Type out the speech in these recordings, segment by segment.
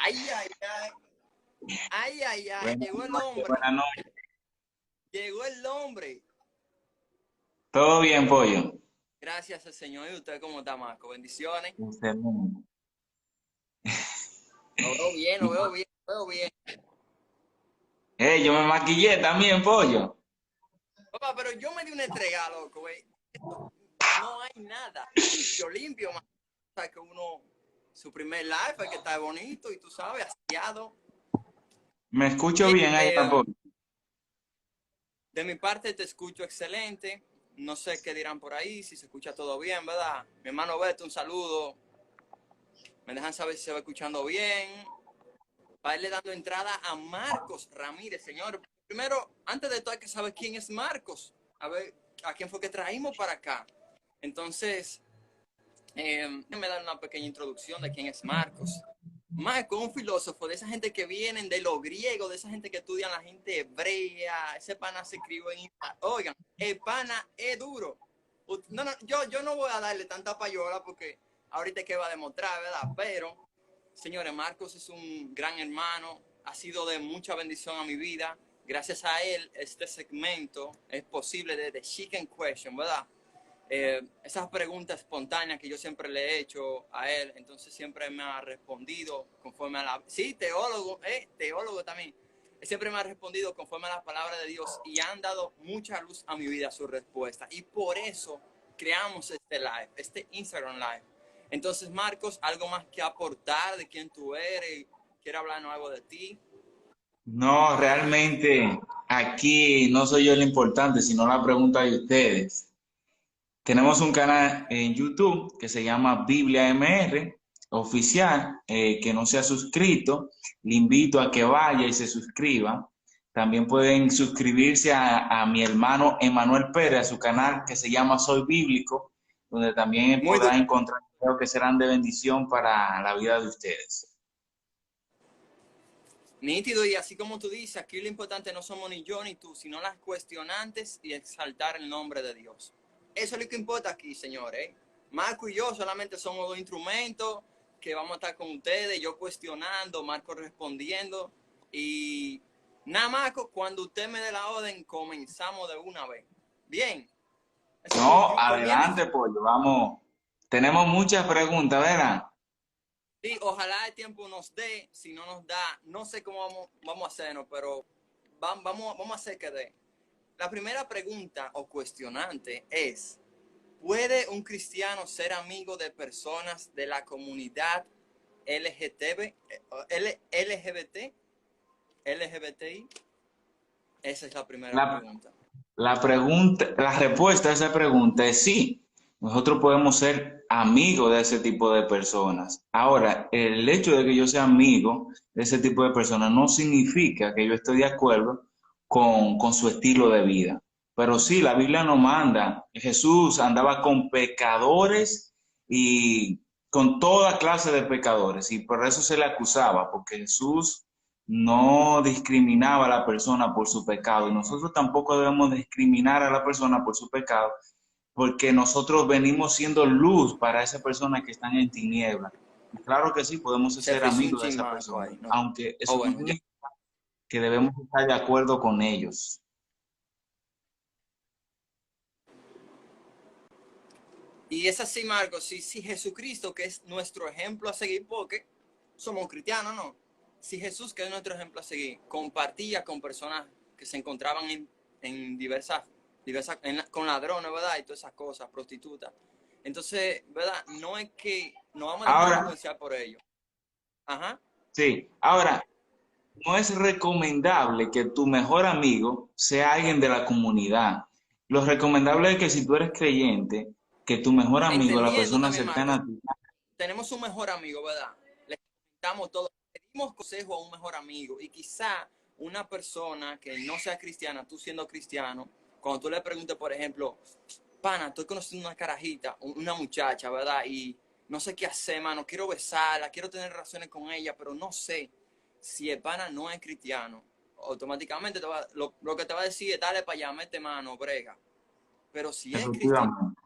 Ay, ay, ay. Ay, ay, ay. Buenas Llegó el noches, hombre. buenas noches. Llegó el hombre. ¿Todo bien, pollo? Gracias al Señor. ¿Y usted cómo está, Marco? Bendiciones. Excelente. Lo veo bien, lo veo bien, lo veo bien. Yo me maquillé también, pollo. Papá, pero yo me di una entrega, loco, güey. No hay nada. Limpio, limpio, man. O sea, que uno, su primer live es que está bonito y tú sabes, aseado. Me escucho Bien, bien allá, pollo. de mi parte te escucho excelente. No sé qué dirán por ahí, si se escucha todo bien, ¿verdad? Mi hermano Beto, un saludo. Me dejan saber si se va escuchando bien. Para irle dando entrada a Marcos Ramírez, señor. Primero, antes de todo, hay que saber quién es Marcos. A ver, a quién fue que traímos para acá. Entonces, déjame dar una pequeña introducción de quién es Marcos. Marcos es un filósofo de esa gente que vienen de lo griego, de esa gente que estudian la gente hebrea. Ese pana se escribió en... Oigan, el pana es duro. No, no, yo no voy a darle tanta payola porque ahorita que va a demostrar, ¿verdad? Pero, señores, Marcos es un gran hermano, ha sido de mucha bendición a mi vida. Gracias a él, este segmento es posible de The Chicken Question, ¿verdad? Esas preguntas espontáneas que yo siempre le he hecho a él, entonces siempre me ha respondido conforme a la... Sí, teólogo también. Él siempre me ha respondido conforme a la palabra de Dios y han dado mucha luz a mi vida su respuesta. Y por eso creamos este live, este Instagram live. Entonces, Marcos, ¿algo más que aportar de quién tú eres? ¿Quieres hablarnos algo de ti? No, realmente aquí no soy yo el importante, sino la pregunta de ustedes. Tenemos un canal en YouTube que se llama Biblia MR oficial, que no se ha suscrito. Le invito a que vaya y se suscriba. También pueden suscribirse a mi hermano Emanuel Pérez, a su canal que se llama Soy Bíblico, donde también Muy duro. podrán encontrar videos que serán de bendición para la vida de ustedes. Nítido, y así como tú dices, aquí lo importante no somos ni yo ni tú, sino las cuestionantes y exaltar el nombre de Dios. Eso es lo que importa aquí, señores. Marco y yo solamente somos dos instrumentos que vamos a estar con ustedes, yo cuestionando, Marco respondiendo. Y nada, Marco, cuando usted me dé la orden, comenzamos de una vez. Bien, eso No, con bien adelante, pollo, vamos. Tenemos muchas preguntas, ¿verdad? sí, ojalá el tiempo nos dé, si no nos da, no sé cómo vamos a hacernos, pero vamos a hacer que dé. La primera pregunta o cuestionante es, ¿puede un cristiano ser amigo de personas de la comunidad LGTB, LGBT, LGBTI? Esa es la primera La, pregunta. La pregunta, la respuesta a esa pregunta es sí. Nosotros podemos ser amigos de ese tipo de personas. Ahora, el hecho de que yo sea amigo de ese tipo de personas no significa que yo estoy de acuerdo con su estilo de vida. Pero sí, la Biblia nos manda. Jesús andaba con pecadores y con toda clase de pecadores y por eso se le acusaba, porque Jesús no discriminaba a la persona por su pecado y nosotros tampoco debemos discriminar a la persona por su pecado porque nosotros venimos siendo luz para esas personas que están en tinieblas. Y claro que sí, podemos Se ser frizó un amigos de esa chimaco persona, ahí, ¿no? aunque Oh, eso no bueno, ya. significa que debemos estar de acuerdo con ellos. Y es así, Marcos, si Jesucristo, que es nuestro ejemplo a seguir, porque somos cristianos, ¿no? Si Jesús, que es nuestro ejemplo a seguir, compartía con personas que se encontraban en con ladrones, ¿verdad? Y todas esas cosas, prostitutas. Entonces, ¿verdad? No es que nos vamos a dejar Ahora, influenciar por ellos. Ajá. sí, ahora, no es recomendable que tu mejor amigo sea alguien de la comunidad. Lo recomendable es que si tú eres creyente, que tu mejor amigo, la Entendiendo persona también, cercana Marcos, a ti, tenemos un mejor amigo, ¿verdad? Le comentamos todo, pedimos consejo a un mejor amigo y quizá una persona que no sea cristiana, tú siendo cristiano, cuando tú le preguntes, por ejemplo, pana, estoy conociendo una carajita, una muchacha, ¿verdad? Y no sé qué hacer, mano, quiero besarla, quiero tener relaciones con ella, pero no sé si el pana no es cristiano. Automáticamente lo que te va a decir es, dale para allá, mete mano, brega. Pero si es cristiano, efectivamente.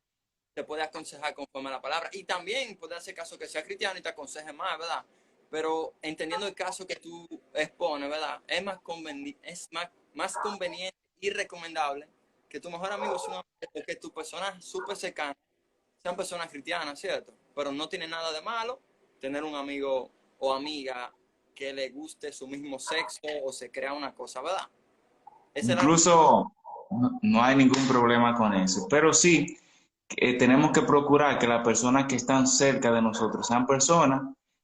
te puede aconsejar conforme a la palabra. Y también puede hacer caso que sea cristiano y te aconseje más, ¿verdad? pero entendiendo el caso que tú expones, ¿verdad? Más conveniente y recomendable que tu mejor amigo sea un amigo, o que tu persona súper cercana sean personas cristianas, ¿cierto? Pero no tiene nada de malo tener un amigo o amiga que le guste su mismo sexo o se crea una cosa, ¿verdad? Esa es la... Incluso no hay ningún problema con eso, pero sí tenemos que procurar que las personas que están cerca de nosotros sean personas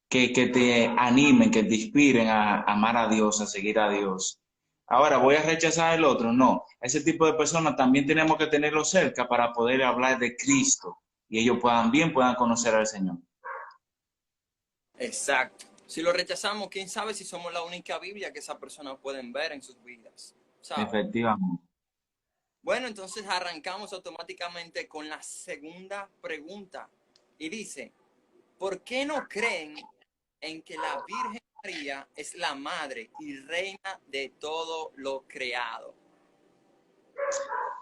que te animen, que te inspiren a amar a Dios, a seguir a Dios. Ahora, ¿voy a rechazar el otro? No. Ese tipo de personas también tenemos que tenerlo cerca para poder hablar de Cristo y ellos puedan conocer al Señor. Exacto. Si lo rechazamos, quién sabe si somos la única Biblia que esas personas pueden ver en sus vidas, ¿sabes? Efectivamente. Bueno, entonces arrancamos automáticamente con la segunda pregunta. Y dice, ¿por qué no creen en que la Virgen María es la madre y reina de todo lo creado?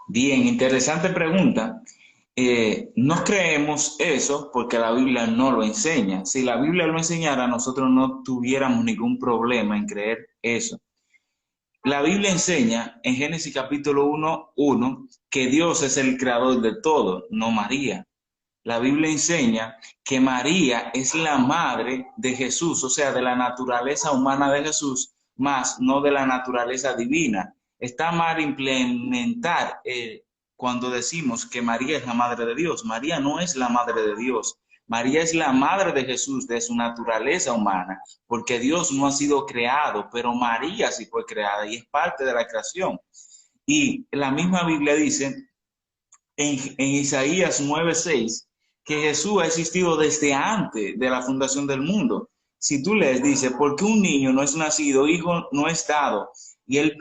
Bien, interesante pregunta. No creemos eso porque la Biblia no lo enseña. Si la Biblia lo enseñara, nosotros no tuviéramos ningún problema en creer eso. La Biblia enseña en Génesis capítulo 1, que Dios es el creador de todo, no María. La Biblia enseña que María es la madre de Jesús, o sea, de la naturaleza humana de Jesús, más no de la naturaleza divina. Está mal implementar cuando decimos que María es la madre de Dios. María no es la madre de Dios. María es la madre de Jesús, de su naturaleza humana, porque Dios no ha sido creado, pero María sí fue creada y es parte de la creación. Y la misma Biblia dice en Isaías 9:6 que Jesús ha existido desde antes de la fundación del mundo. Si tú lees, dice, porque un niño no es nacido, hijo no es dado, y el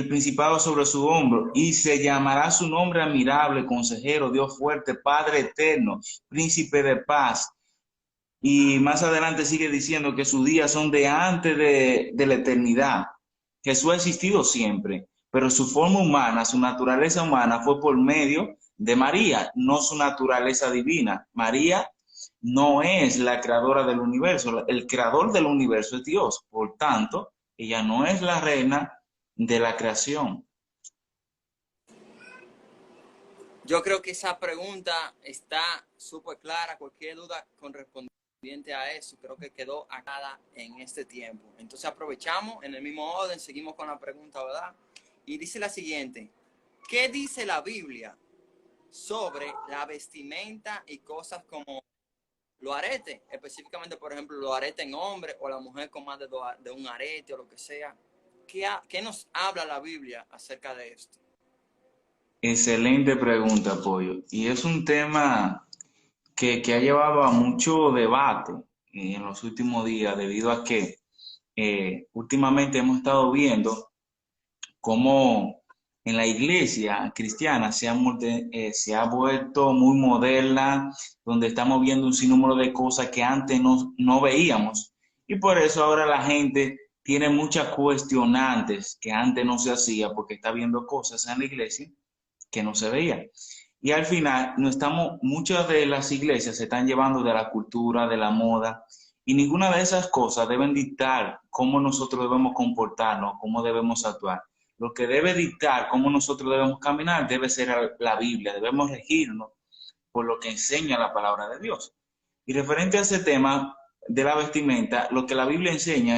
principado sobre su hombro, y se llamará su nombre admirable, consejero, Dios fuerte, Padre eterno, príncipe de paz. Y más adelante sigue diciendo que sus días son de antes de la eternidad. Jesús ha existido siempre, pero su forma humana, su naturaleza humana fue por medio de María, no su naturaleza divina. María no es la creadora del universo, el creador del universo es Dios, por tanto, ella no es la reina de la creación. Yo creo que esa pregunta está súper clara. Cualquier duda correspondiente a eso, creo que quedó acá en este tiempo. Entonces aprovechamos en el mismo orden, seguimos con la pregunta, ¿verdad? Y dice la siguiente, ¿qué dice la Biblia sobre la vestimenta y cosas como los aretes? Específicamente, por ejemplo, los aretes en hombre o la mujer con más de un arete o lo que sea. ¿Qué nos habla la Biblia acerca de esto? Excelente pregunta, Pollo. Y es un tema que ha llevado a mucho debate en los últimos días, debido a que últimamente hemos estado viendo cómo en la iglesia cristiana se ha vuelto muy moderna, donde estamos viendo un sinnúmero de cosas que antes no veíamos. Y por eso ahora la gente tiene muchas cuestionantes que antes no se hacía porque está viendo cosas en la iglesia que no se veía. Y al final, no estamos, muchas de las iglesias se están llevando de la cultura, de la moda, y ninguna de esas cosas deben dictar cómo nosotros debemos comportarnos, cómo debemos actuar. Lo que debe dictar cómo nosotros debemos caminar debe ser la Biblia, debemos regirnos por lo que enseña la palabra de Dios. Y referente a ese tema de la vestimenta, lo que la Biblia enseña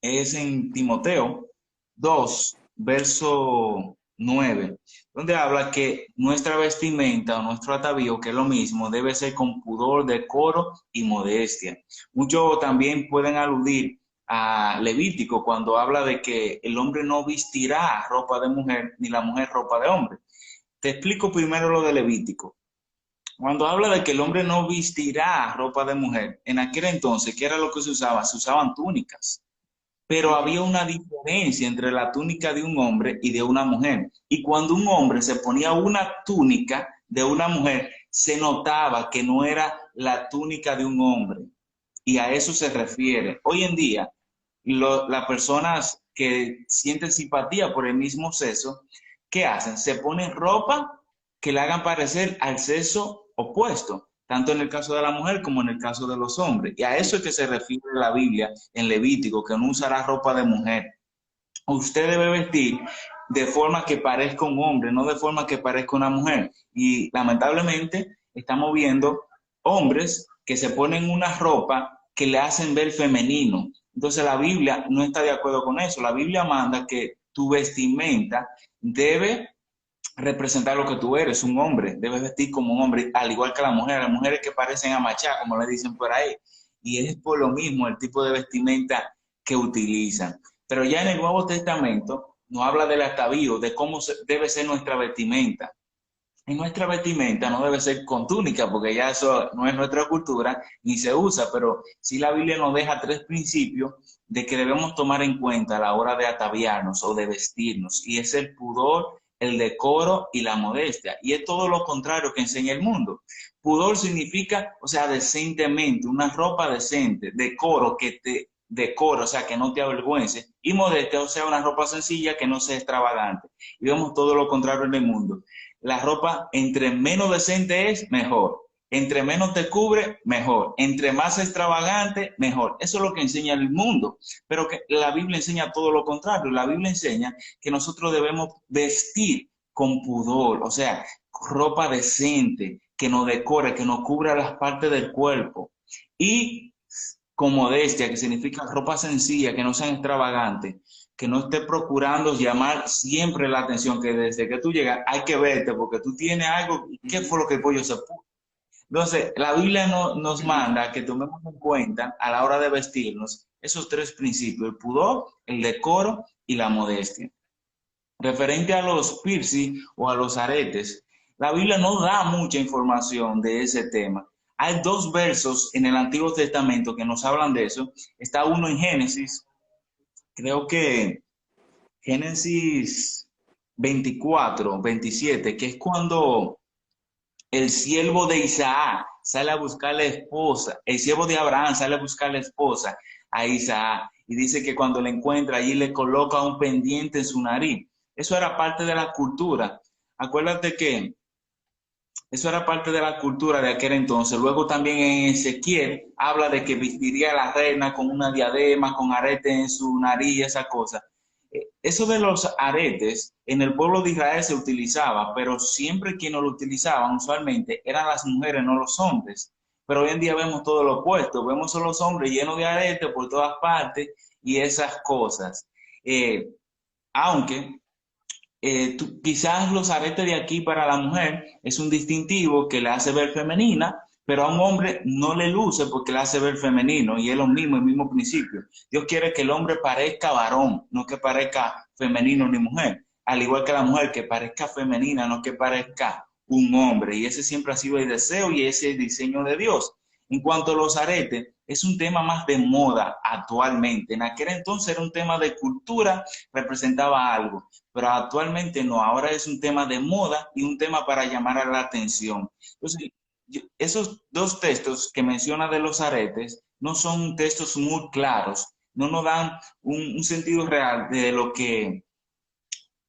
es en Timoteo 2 verso 9, donde habla que nuestra vestimenta o nuestro atavío, que es lo mismo, debe ser con pudor, decoro y modestia. Muchos también pueden aludir a Levítico cuando habla de que el hombre no vestirá ropa de mujer ni la mujer ropa de hombre. Te explico primero lo de Levítico. Cuando habla de que el hombre no vestirá ropa de mujer, en aquel entonces, ¿qué era lo que se usaba? Se usaban túnicas, pero Ujú. había una diferencia entre la túnica de un hombre y de una mujer. Y cuando un hombre se ponía una túnica de una mujer, se notaba que no era la túnica de un hombre. Y a eso se refiere. Hoy en día, las personas que sienten simpatía por el mismo sexo, ¿qué hacen? Se ponen ropa que le hagan parecer al sexo opuesto. tanto en el caso de la mujer como en el caso de los hombres. Y a eso es que se refiere la Biblia en Levítico, que no usará ropa de mujer. Usted debe vestir de forma que parezca un hombre, no de forma que parezca una mujer. Y lamentablemente estamos viendo hombres que se ponen una ropa que le hacen ver femenino. Entonces la Biblia no está de acuerdo con eso. La Biblia manda que tu vestimenta debe representar lo que tú eres, un hombre. Debes vestir como un hombre, al igual que las mujeres que parecen amachar, como le dicen por ahí. Y es por lo mismo el tipo de vestimenta que utilizan. Pero ya en el Nuevo Testamento nos habla del atavío, de cómo debe ser nuestra vestimenta. Y nuestra vestimenta no debe ser con túnica, porque ya eso no es nuestra cultura ni se usa, pero sí la Biblia nos deja tres principios de que debemos tomar en cuenta a la hora de ataviarnos o de vestirnos, y es el pudor, el decoro y la modestia, y es todo lo contrario que enseña el mundo. Pudor significa, o sea, decentemente, una ropa decente, decoro, que te decoro, o sea, que no te avergüences, y modestia, o sea, una ropa sencilla que no sea extravagante. Y vemos todo lo contrario en el mundo. La ropa, entre menos decente es, mejor. Entre menos te cubre, mejor. Entre más extravagante, mejor. Eso es lo que enseña el mundo. Pero que la Biblia enseña todo lo contrario. La Biblia enseña que nosotros debemos vestir con pudor, o sea, ropa decente, que nos decore, que nos cubra las partes del cuerpo. Y con modestia, que significa ropa sencilla, que no sean extravagantes, que no esté procurando llamar siempre la atención, que desde que tú llegas hay que verte porque tú tienes algo. ¿Qué fue lo que el pollo se puso? Entonces, la Biblia nos manda que tomemos en cuenta a la hora de vestirnos esos tres principios: el pudor, el decoro y la modestia. Referente a los piercing o a los aretes, la Biblia no da mucha información de ese tema. Hay dos versos en el Antiguo Testamento que nos hablan de eso. Está uno en Génesis, creo que Génesis 24, 27, que es cuando el siervo de Isaac sale a buscar la esposa, el siervo de Abraham sale a buscar la esposa a Isaac, y dice que cuando le encuentra allí le coloca un pendiente en su nariz. Eso era parte de la cultura. Acuérdate que eso era parte de la cultura de aquel entonces. Luego también en Ezequiel habla de que vestiría a la reina con una diadema, con aretes en su nariz, esa cosa. Eso de los aretes en el pueblo de Israel se utilizaba, pero siempre quienes lo utilizaban usualmente eran las mujeres, no los hombres. Pero hoy en día vemos todo lo opuesto, vemos a los hombres llenos de aretes por todas partes y esas cosas. Eh, Aunque quizás los aretes de aquí para la mujer es un distintivo que le hace ver femenina, pero a un hombre no le luce porque le hace ver femenino, y es lo mismo, el mismo principio. Dios quiere que el hombre parezca varón, no que parezca femenino ni mujer. Al igual que la mujer, que parezca femenina, no que parezca un hombre. Y ese siempre ha sido el deseo y ese es el diseño de Dios. En cuanto a los aretes, es un tema más de moda actualmente. En aquel entonces era un tema de cultura, representaba algo, pero actualmente no. Ahora es un tema de moda y un tema para llamar a la atención. Entonces, esos dos textos que menciona de los aretes no son textos muy claros, no nos dan un sentido real de lo que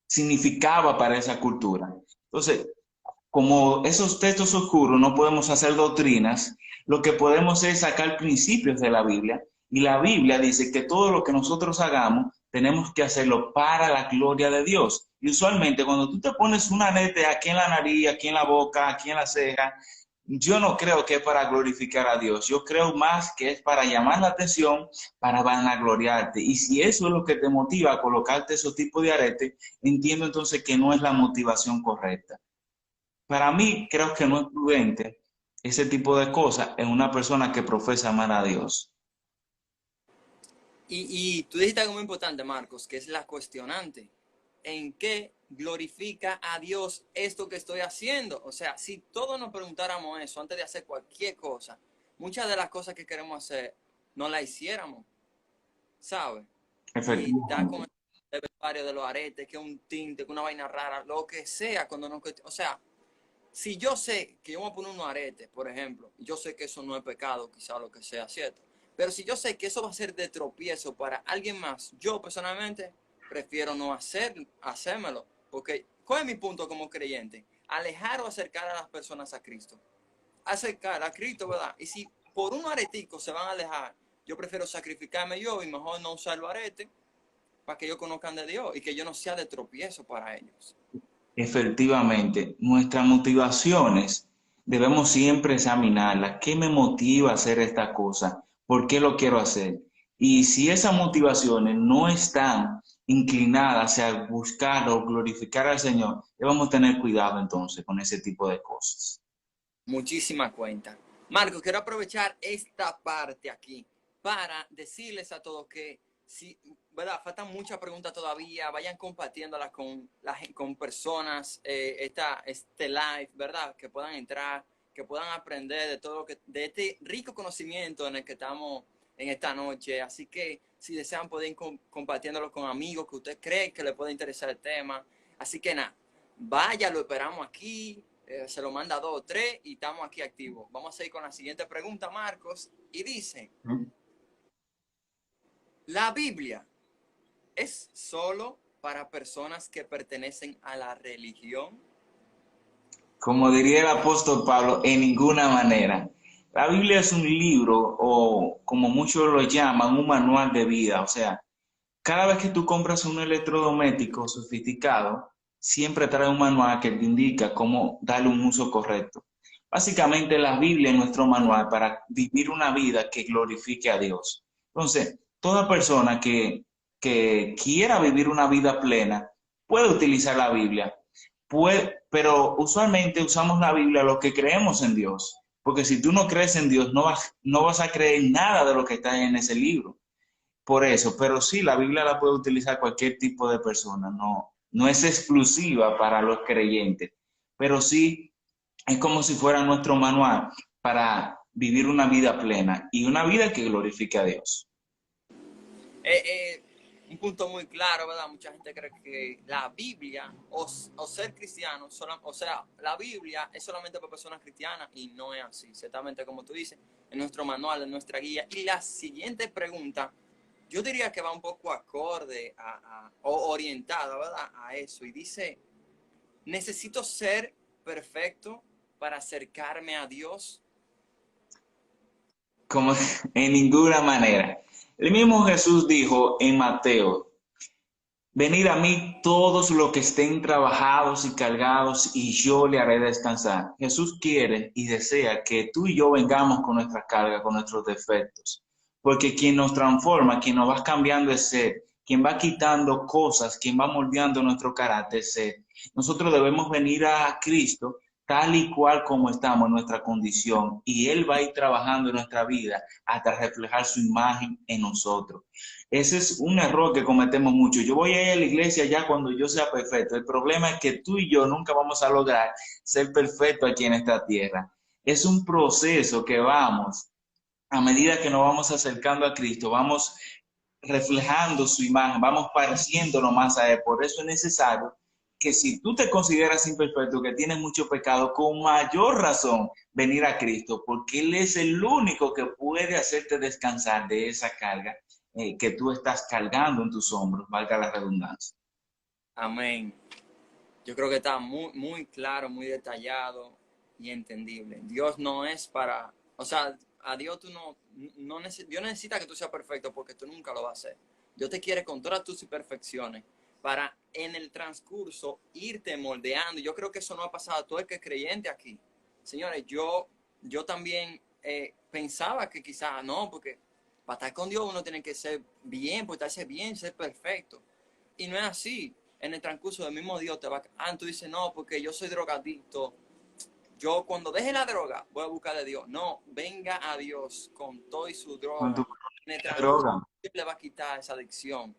significaba para esa cultura. Entonces, como esos textos oscuros no podemos hacer doctrinas, lo que podemos es sacar principios de la Biblia, y la Biblia dice que todo lo que nosotros hagamos tenemos que hacerlo para la gloria de Dios. Y usualmente cuando tú te pones un arete aquí en la nariz, aquí en la boca, aquí en la ceja, yo no creo que es para glorificar a Dios. Yo creo más que es para llamar la atención, para vanagloriarte. Y si eso es lo que te motiva a colocarte esos tipos de arete, entiendo entonces que no es la motivación correcta. Para mí, creo que no es prudente ese tipo de cosas en una persona que profesa amar a Dios. Y tú dijiste algo muy importante, Marcos, que es la cuestionante. ¿En qué glorifica a Dios esto que estoy haciendo? O sea, si todos nos preguntáramos eso antes de hacer cualquier cosa, muchas de las cosas que queremos hacer no las hiciéramos, ¿sabes? Y está con Efectivamente. el vestuario de los aretes, que un tinte, que una vaina rara, lo que sea, cuando no, o sea, si yo sé que yo me voy a poner unos aretes, por ejemplo, yo sé que eso no es pecado, quizá lo que sea, ¿cierto? Pero si yo sé que eso va a ser de tropiezo para alguien más, yo personalmente prefiero no hacérmelo. Porque, ¿cuál es mi punto como creyente? Alejar o acercar a las personas a Cristo. acercar a Cristo, ¿verdad? Y si por un aretico se van a alejar, yo prefiero sacrificarme yo y mejor no usar los aretes para que ellos conozcan de Dios y que yo no sea de tropiezo para ellos. Efectivamente, nuestras motivaciones debemos siempre examinarlas. ¿Qué me motiva a hacer esta cosa? ¿Por qué lo quiero hacer? Y si esas motivaciones no están inclinadas hacia buscar o glorificar al Señor, debemos tener cuidado entonces con ese tipo de cosas. Muchísima cuenta. Marco, quiero aprovechar esta parte aquí para decirles a todos que si, ¿verdad? Faltan muchas preguntas todavía, vayan compartiéndolas con personas, este live, ¿verdad? Que puedan entrar, que puedan aprender de todo lo que, de este rico conocimiento en el que estamos en esta noche. Así que si desean pueden compartiéndolo con amigos que usted cree que le puede interesar el tema. Así que nada, vaya, lo esperamos aquí. Se lo manda 2 o 3 y estamos aquí activos. Vamos a ir con la siguiente pregunta, Marcos. Y dice, ¿la Biblia es solo para personas que pertenecen a la religión? Como diría el apóstol Pablo, en ninguna manera. La Biblia es un libro o como muchos lo llaman, un manual de vida. O sea, cada vez que tú compras un electrodoméstico sofisticado, siempre trae un manual que te indica cómo darle un uso correcto. Básicamente la Biblia es nuestro manual para vivir una vida que glorifique a Dios. Entonces, toda persona que quiera vivir una vida plena puede utilizar la Biblia, pero usualmente usamos la Biblia los que creemos en Dios, porque si tú no crees en Dios, no vas a creer nada de lo que está en ese libro. Por eso, pero sí, la Biblia la puede utilizar cualquier tipo de persona, no es exclusiva para los creyentes, pero sí es como si fuera nuestro manual para vivir una vida plena y una vida que glorifique a Dios. Un punto muy claro, ¿verdad? Mucha gente cree que la Biblia o ser cristiano, o sea, la Biblia es solamente para personas cristianas y no es así. Ciertamente, como tú dices, en nuestro manual, en nuestra guía. Y la siguiente pregunta, yo diría que va un poco acorde o orientada, ¿verdad? A eso. Y dice, ¿necesito ser perfecto para acercarme a Dios? Como en ninguna manera. El mismo Jesús dijo en Mateo, venid a mí todos los que estén trabajados y cargados, y yo le haré descansar. Jesús quiere y desea que tú y yo vengamos con nuestras cargas, con nuestros defectos. Porque quien nos transforma, quien nos va cambiando es ser, quien va quitando cosas, quien va moldeando nuestro carácter es ser. Nosotros debemos venir a Cristo tal y cual como estamos en nuestra condición, y Él va a ir trabajando en nuestra vida hasta reflejar su imagen en nosotros. Ese es un error que cometemos mucho. Yo voy a ir a la iglesia ya cuando yo sea perfecto. El problema es que tú y yo nunca vamos a lograr ser perfectos aquí en esta tierra. Es un proceso que vamos, a medida que nos vamos acercando a Cristo, vamos reflejando su imagen, vamos pareciéndonos más a Él. Por eso es necesario que si tú te consideras imperfecto, que tienes mucho pecado, con mayor razón venir a Cristo, porque Él es el único que puede hacerte descansar de esa carga que tú estás cargando en tus hombros, valga la redundancia. Amén. Yo creo que está muy, muy claro, muy detallado y entendible. Dios no es para, o sea, a Dios tú Dios necesita que tú seas perfecto porque tú nunca lo vas a hacer. Dios te quiere con todas tus imperfecciones para en el transcurso irte moldeando. Yo creo que eso no ha pasado a todo el que es creyente aquí. Señores, yo también pensaba que quizás no, porque para estar con Dios uno tiene que ser bien, portarse bien, ser perfecto. Y no es así. En el transcurso del mismo Dios te va a... tú dices, no, porque yo soy drogadicto. Yo cuando deje la droga voy a buscar de Dios. No, venga a Dios con todo y su Con tu droga. En el transcurso droga, Dios le va a quitar esa adicción.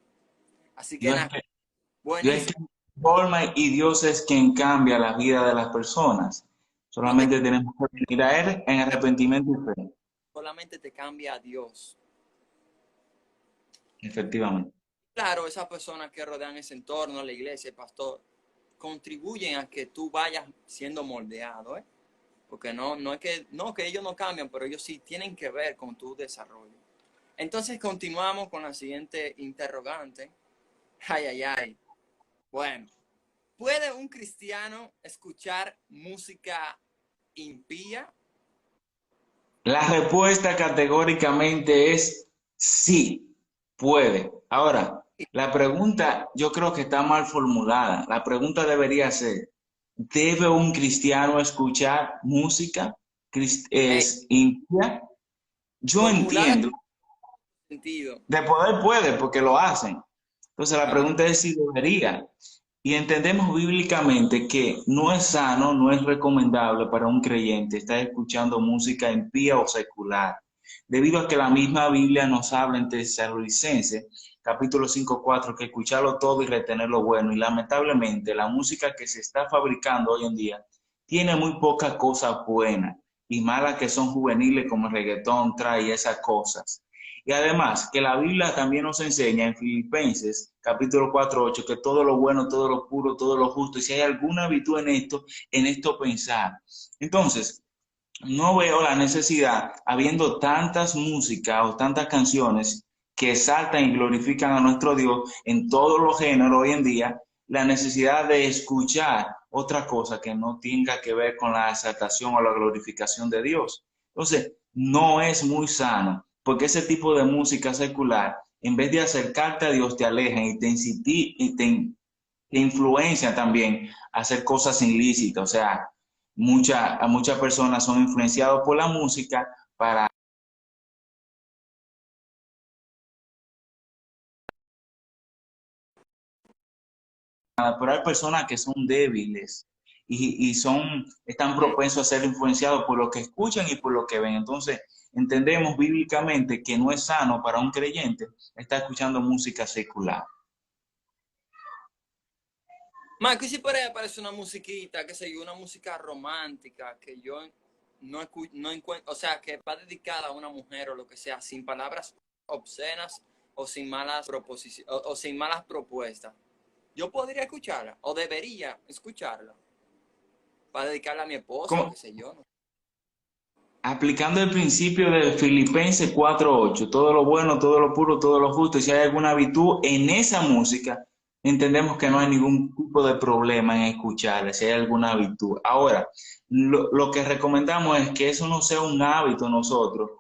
Así que Dios nada, Dios es buenísimo. quien forma y Dios es quien cambia la vida de las personas. No te, Solamente tenemos que venir a Él en arrepentimiento y fe. solamente te cambia a Dios. Efectivamente. Claro, esas personas que rodean ese entorno, la iglesia, el pastor, contribuyen a que tú vayas siendo moldeado, ¿eh? Porque no es que, no, que ellos no cambian, pero ellos sí tienen que ver con tu desarrollo. Entonces continuamos con la siguiente interrogante. Ay, ay, ay. Bueno, ¿puede un cristiano escuchar música impía? La respuesta categóricamente es sí, puede. Ahora, la pregunta yo creo que está mal formulada. La pregunta debería ser, ¿debe un cristiano escuchar música Eh, es impía? Yo formulada en entiendo, sentido. de poder puede porque lo hacen. Entonces la Ajá. pregunta es si debería. Y entendemos bíblicamente que no es sano, no es recomendable para un creyente estar escuchando música impía o secular, debido a que la misma Biblia nos habla en Tesalonicenses, capítulo 5:4, que escucharlo todo y retener lo bueno. Y lamentablemente la música que se está fabricando hoy en día tiene muy pocas cosas buenas y malas que son juveniles como el reggaetón, trae esas cosas. Y además, que la Biblia también nos enseña en Filipenses, capítulo 4:8, que todo lo bueno, todo lo puro, todo lo justo, y si hay alguna virtud en esto pensar. Entonces, no veo la necesidad, habiendo tantas músicas o tantas canciones que exaltan y glorifican a nuestro Dios en todos los géneros hoy en día, la necesidad de escuchar otra cosa que no tenga que ver con la exaltación o la glorificación de Dios. Entonces, no es muy sano, porque ese tipo de música secular, en vez de acercarte a Dios, te aleja y te influencia también a hacer cosas ilícitas. O sea, a muchas personas son influenciados por la música para, pero hay personas que son débiles están Mm. propensos a ser influenciados por lo que escuchan y por lo que ven. Entonces, entendemos bíblicamente que no es sano para un creyente estar escuchando música secular. Marco, y si por ahí aparece una musiquita, qué sé yo, una música romántica que yo no encuentro, o sea, que va dedicada a una mujer o lo que sea, sin palabras obscenas o sin malas proposiciones o sin malas propuestas. Yo podría escucharla o debería escucharla para dedicarla a mi esposa o Como, qué sé yo, ¿no? aplicando el principio de Filipenses 4:8, todo lo bueno, todo lo puro, todo lo justo, y si hay alguna virtud en esa música, entendemos que no hay ningún tipo de problema en escucharla, si hay alguna virtud. Ahora, lo que recomendamos es que eso no sea un hábito nosotros,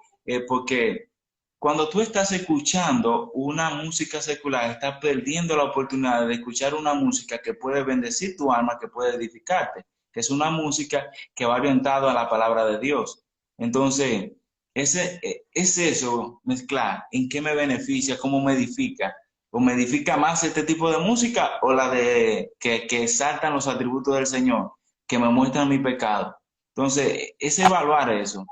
porque cuando tú estás escuchando una música secular, estás perdiendo la oportunidad de escuchar una música que puede bendecir tu alma, que puede edificarte, que es una música que va orientada a la palabra de Dios. Entonces, es eso, mezclar, ¿en qué me beneficia? ¿Cómo me edifica? ¿O me edifica más este tipo de música o la de que exaltan los atributos del Señor, que me muestran mi pecado? Entonces, es evaluar eso.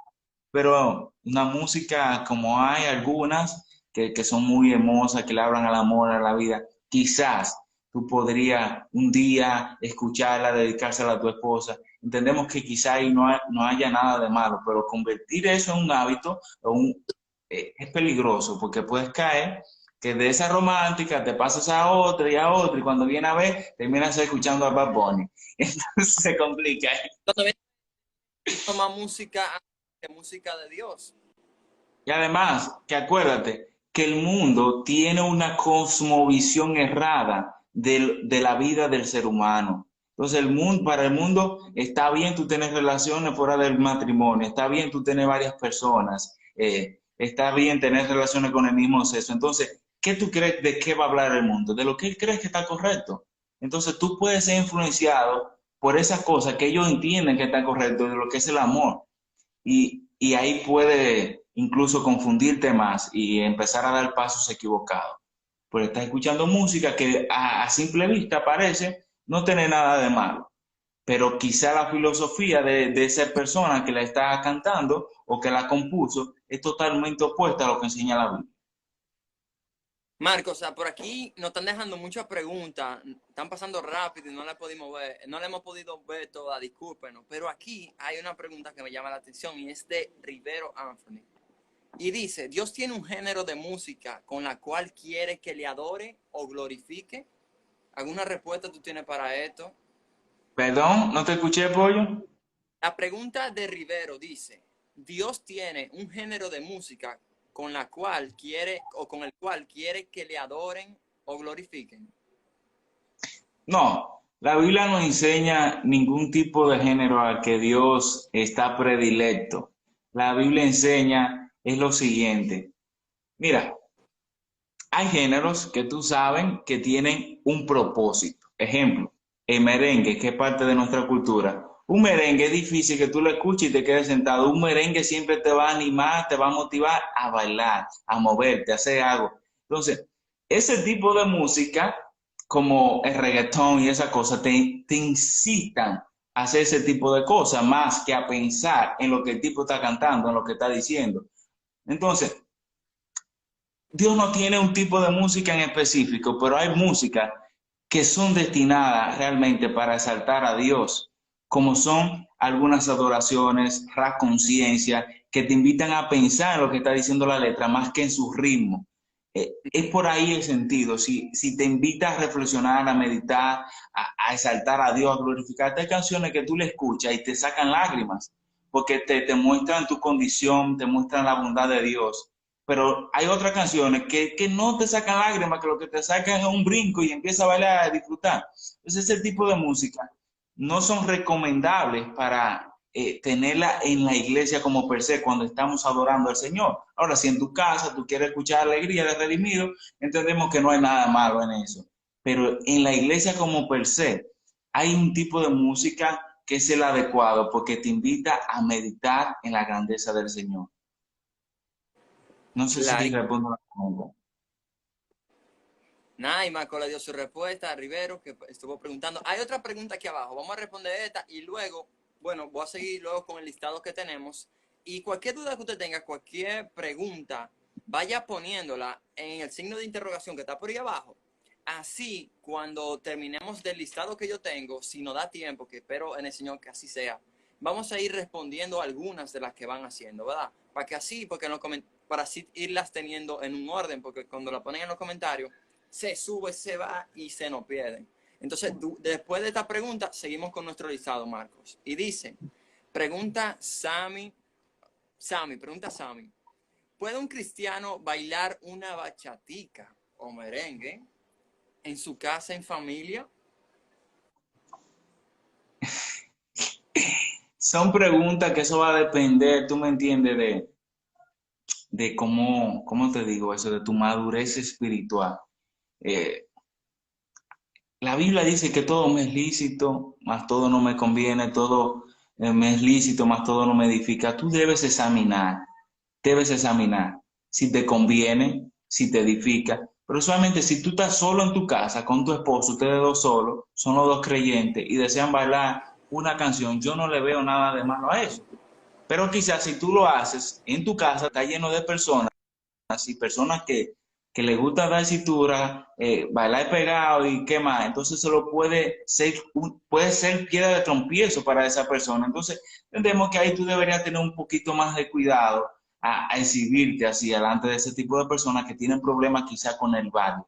Pero una música como hay algunas que son muy hermosas, que le hablan al amor, a la vida, quizás tú podrías un día escucharla, dedicársela a tu esposa. Entendemos que quizá ahí no haya nada de malo, pero convertir eso en un hábito es peligroso porque puedes caer que de esa romántica te pasas a otra, y cuando viene a ver, terminas escuchando a Bad Bunny. Entonces se complica. Cuando viene más música que música de Dios. Y además, que acuérdate que el mundo tiene una cosmovisión errada de la vida del ser humano. Entonces, para el mundo está bien tú tener relaciones fuera del matrimonio, está bien tú tener varias personas, está bien tener relaciones con el mismo sexo. Entonces, ¿qué tú crees de qué va a hablar el mundo? De lo que él cree que está correcto. Entonces, tú puedes ser influenciado por esas cosas que ellos entienden que está correcto, de lo que es el amor. Y ahí puede incluso confundirte más y empezar a dar pasos equivocados. Porque estás escuchando música que a simple vista parece no tener nada de malo, pero quizá la filosofía de esa persona que la está cantando o que la compuso es totalmente opuesta a lo que enseña la Biblia. Marcos, o sea, por aquí nos están dejando muchas preguntas, están pasando rápido y no las pudimos ver, no las hemos podido ver todas, discúlpenos, pero aquí hay una pregunta que me llama la atención y es de Rivero Anthony. Y dice, ¿Dios tiene un género de música con la cual quiere que le adore o glorifique? ¿Alguna respuesta tú tienes para esto? Perdón, no te escuché, pollo. La pregunta de Rivero dice, ¿Dios tiene un género de música con la cual quiere o con el cual quiere que le adoren o glorifiquen? No, la Biblia no enseña ningún tipo de género al que Dios está predilecto. la Biblia enseña es lo siguiente. Mira, hay géneros que tú saben que tienen un propósito. Ejemplo, el merengue, que es parte de nuestra cultura. Un merengue es difícil que tú lo escuches y te quedes sentado. Un merengue siempre te va a animar, te va a motivar a bailar, a moverte, a hacer algo. Entonces, ese tipo de música, como el reggaetón y esa cosa, te incitan a hacer ese tipo de cosas más que a pensar en lo que el tipo está cantando, en lo que está diciendo. Entonces, Dios no tiene un tipo de música en específico, pero hay música que son destinadas realmente para exaltar a Dios, como son algunas adoraciones, rap conciencia, que te invitan a pensar en lo que está diciendo la letra más que en su ritmo. Es por ahí el sentido. Si te invita a reflexionar, a meditar, a exaltar a Dios, a glorificarte, hay canciones que tú le escuchas y te sacan lágrimas, porque te muestran tu condición, te muestran la bondad de Dios. Pero hay otras canciones que no te sacan lágrimas, que lo que te sacan es un brinco y empieza a bailar, a disfrutar. Entonces ese tipo de música no son recomendables para tenerla en la iglesia como per se cuando estamos adorando al Señor. Ahora, si en tu casa tú quieres escuchar alegría de redimido, entendemos que no hay nada malo en eso. Pero en la iglesia como per se, hay un tipo de música que es el adecuado porque te invita a meditar en la grandeza del Señor. No sé si Claro. respondo la pregunta. Nada, y Marco le dio su respuesta a Rivero, que estuvo preguntando. Hay otra pregunta aquí abajo. Vamos a responder esta y luego, bueno, voy a seguir luego con el listado que tenemos. Y cualquier duda que usted tenga, cualquier pregunta, vaya poniéndola en el signo de interrogación que está por ahí abajo. Así, cuando terminemos del listado que yo tengo, si nos da tiempo, que espero en el Señor que así sea, vamos a ir respondiendo algunas de las que van haciendo, ¿verdad? Para que así, porque para así irlas teniendo en un orden, porque cuando la ponen en los comentarios, se sube, se va y se nos pierden. Entonces, después de esta pregunta, seguimos con nuestro listado, Marcos. Y dice, pregunta pregunta Sammy, ¿puede un cristiano bailar una bachatica o merengue en su casa, en familia? Son preguntas que eso va a depender, tú me entiendes, de cómo te digo eso, de tu madurez espiritual. Eh, la Biblia dice que todo me es lícito, mas todo no me conviene, todo me es lícito, mas todo no me edifica. Tú debes examinar si te conviene, si te edifica. Pero solamente si tú estás solo en tu casa con tu esposo, ustedes dos solos, son los dos creyentes y desean bailar una canción, yo no le veo nada de malo a eso. Pero quizás si tú lo haces en tu casa, está lleno de personas y personas que les gusta dar cintura, bailar pegado y qué más. Entonces solo puede ser piedra de trompiezo para esa persona. Entonces entendemos que ahí tú deberías tener un poquito más de cuidado a exhibirte así delante de ese tipo de personas que tienen problemas quizá con el barrio.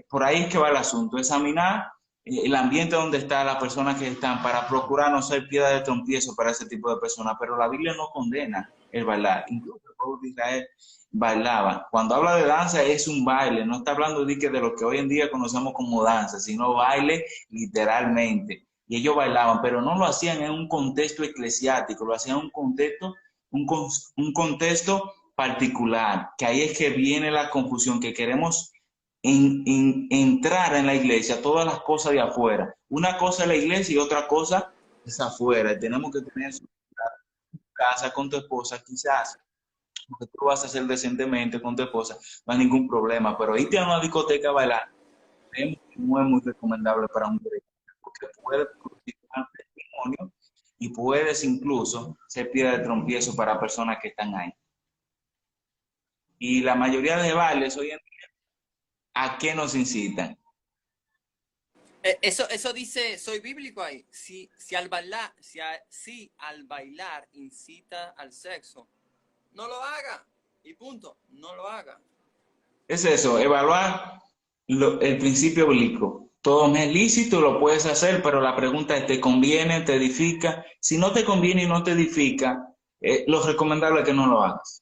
Por ahí es que va el asunto, examinar el ambiente donde están las personas que están para procurar no ser piedra de trompiezo para ese tipo de personas, pero la Biblia no condena el bailar, incluso el pueblo de Israel bailaba. Cuando habla de danza es un baile, no está hablando de lo que hoy en día conocemos como danza, sino baile literalmente. Y ellos bailaban, pero no lo hacían en un contexto eclesiástico, lo hacían en un contexto particular, que ahí es que viene la confusión, que queremos entrar en la iglesia, todas las cosas de afuera. Una cosa es la iglesia y otra cosa es afuera. Tenemos que tener su casa con tu esposa, quizás, porque tú lo vas a hacer decentemente con tu esposa, no hay ningún problema, pero irte a una discoteca a bailar no es muy recomendable para un creyente, porque puedes constituir testimonio y puedes incluso ser piedra de trompiezo para personas que están ahí. Y la mayoría de bailes hoy en día, ¿a qué nos incitan? Eso dice, soy bíblico ahí. Si al bailar incita al sexo, no lo haga. Y punto, no lo haga. Es eso, evaluar el principio bíblico. Todo me es lícito, lo puedes hacer, pero la pregunta es, ¿te conviene, te edifica? Si no te conviene y no te edifica, lo recomendable es que no lo hagas.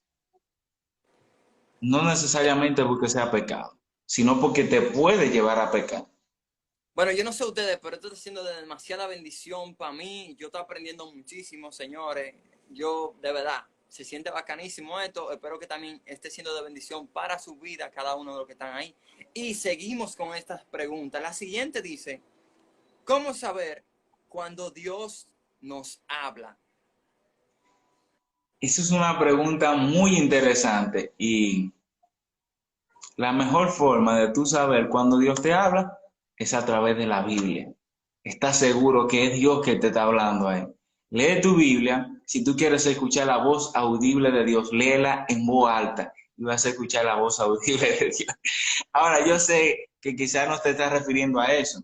No necesariamente porque sea pecado, sino porque te puede llevar a pecar. Bueno, yo no sé ustedes, pero esto está siendo de demasiada bendición para mí. Yo estoy aprendiendo muchísimo, señores. Yo, de verdad. Se siente bacanísimo esto. Espero que también esté siendo de bendición para su vida cada uno de los que están ahí. Y seguimos con estas preguntas. La siguiente dice, ¿cómo saber cuando Dios nos habla? Esa es una pregunta muy interesante y la mejor forma de tú saber cuando Dios te habla es a través de la Biblia. ¿Estás seguro que es Dios que te está hablando ahí? Lee tu Biblia. Si tú quieres escuchar la voz audible de Dios, léela en voz alta y vas a escuchar la voz audible de Dios. Ahora, yo sé que quizás no te estás refiriendo a eso.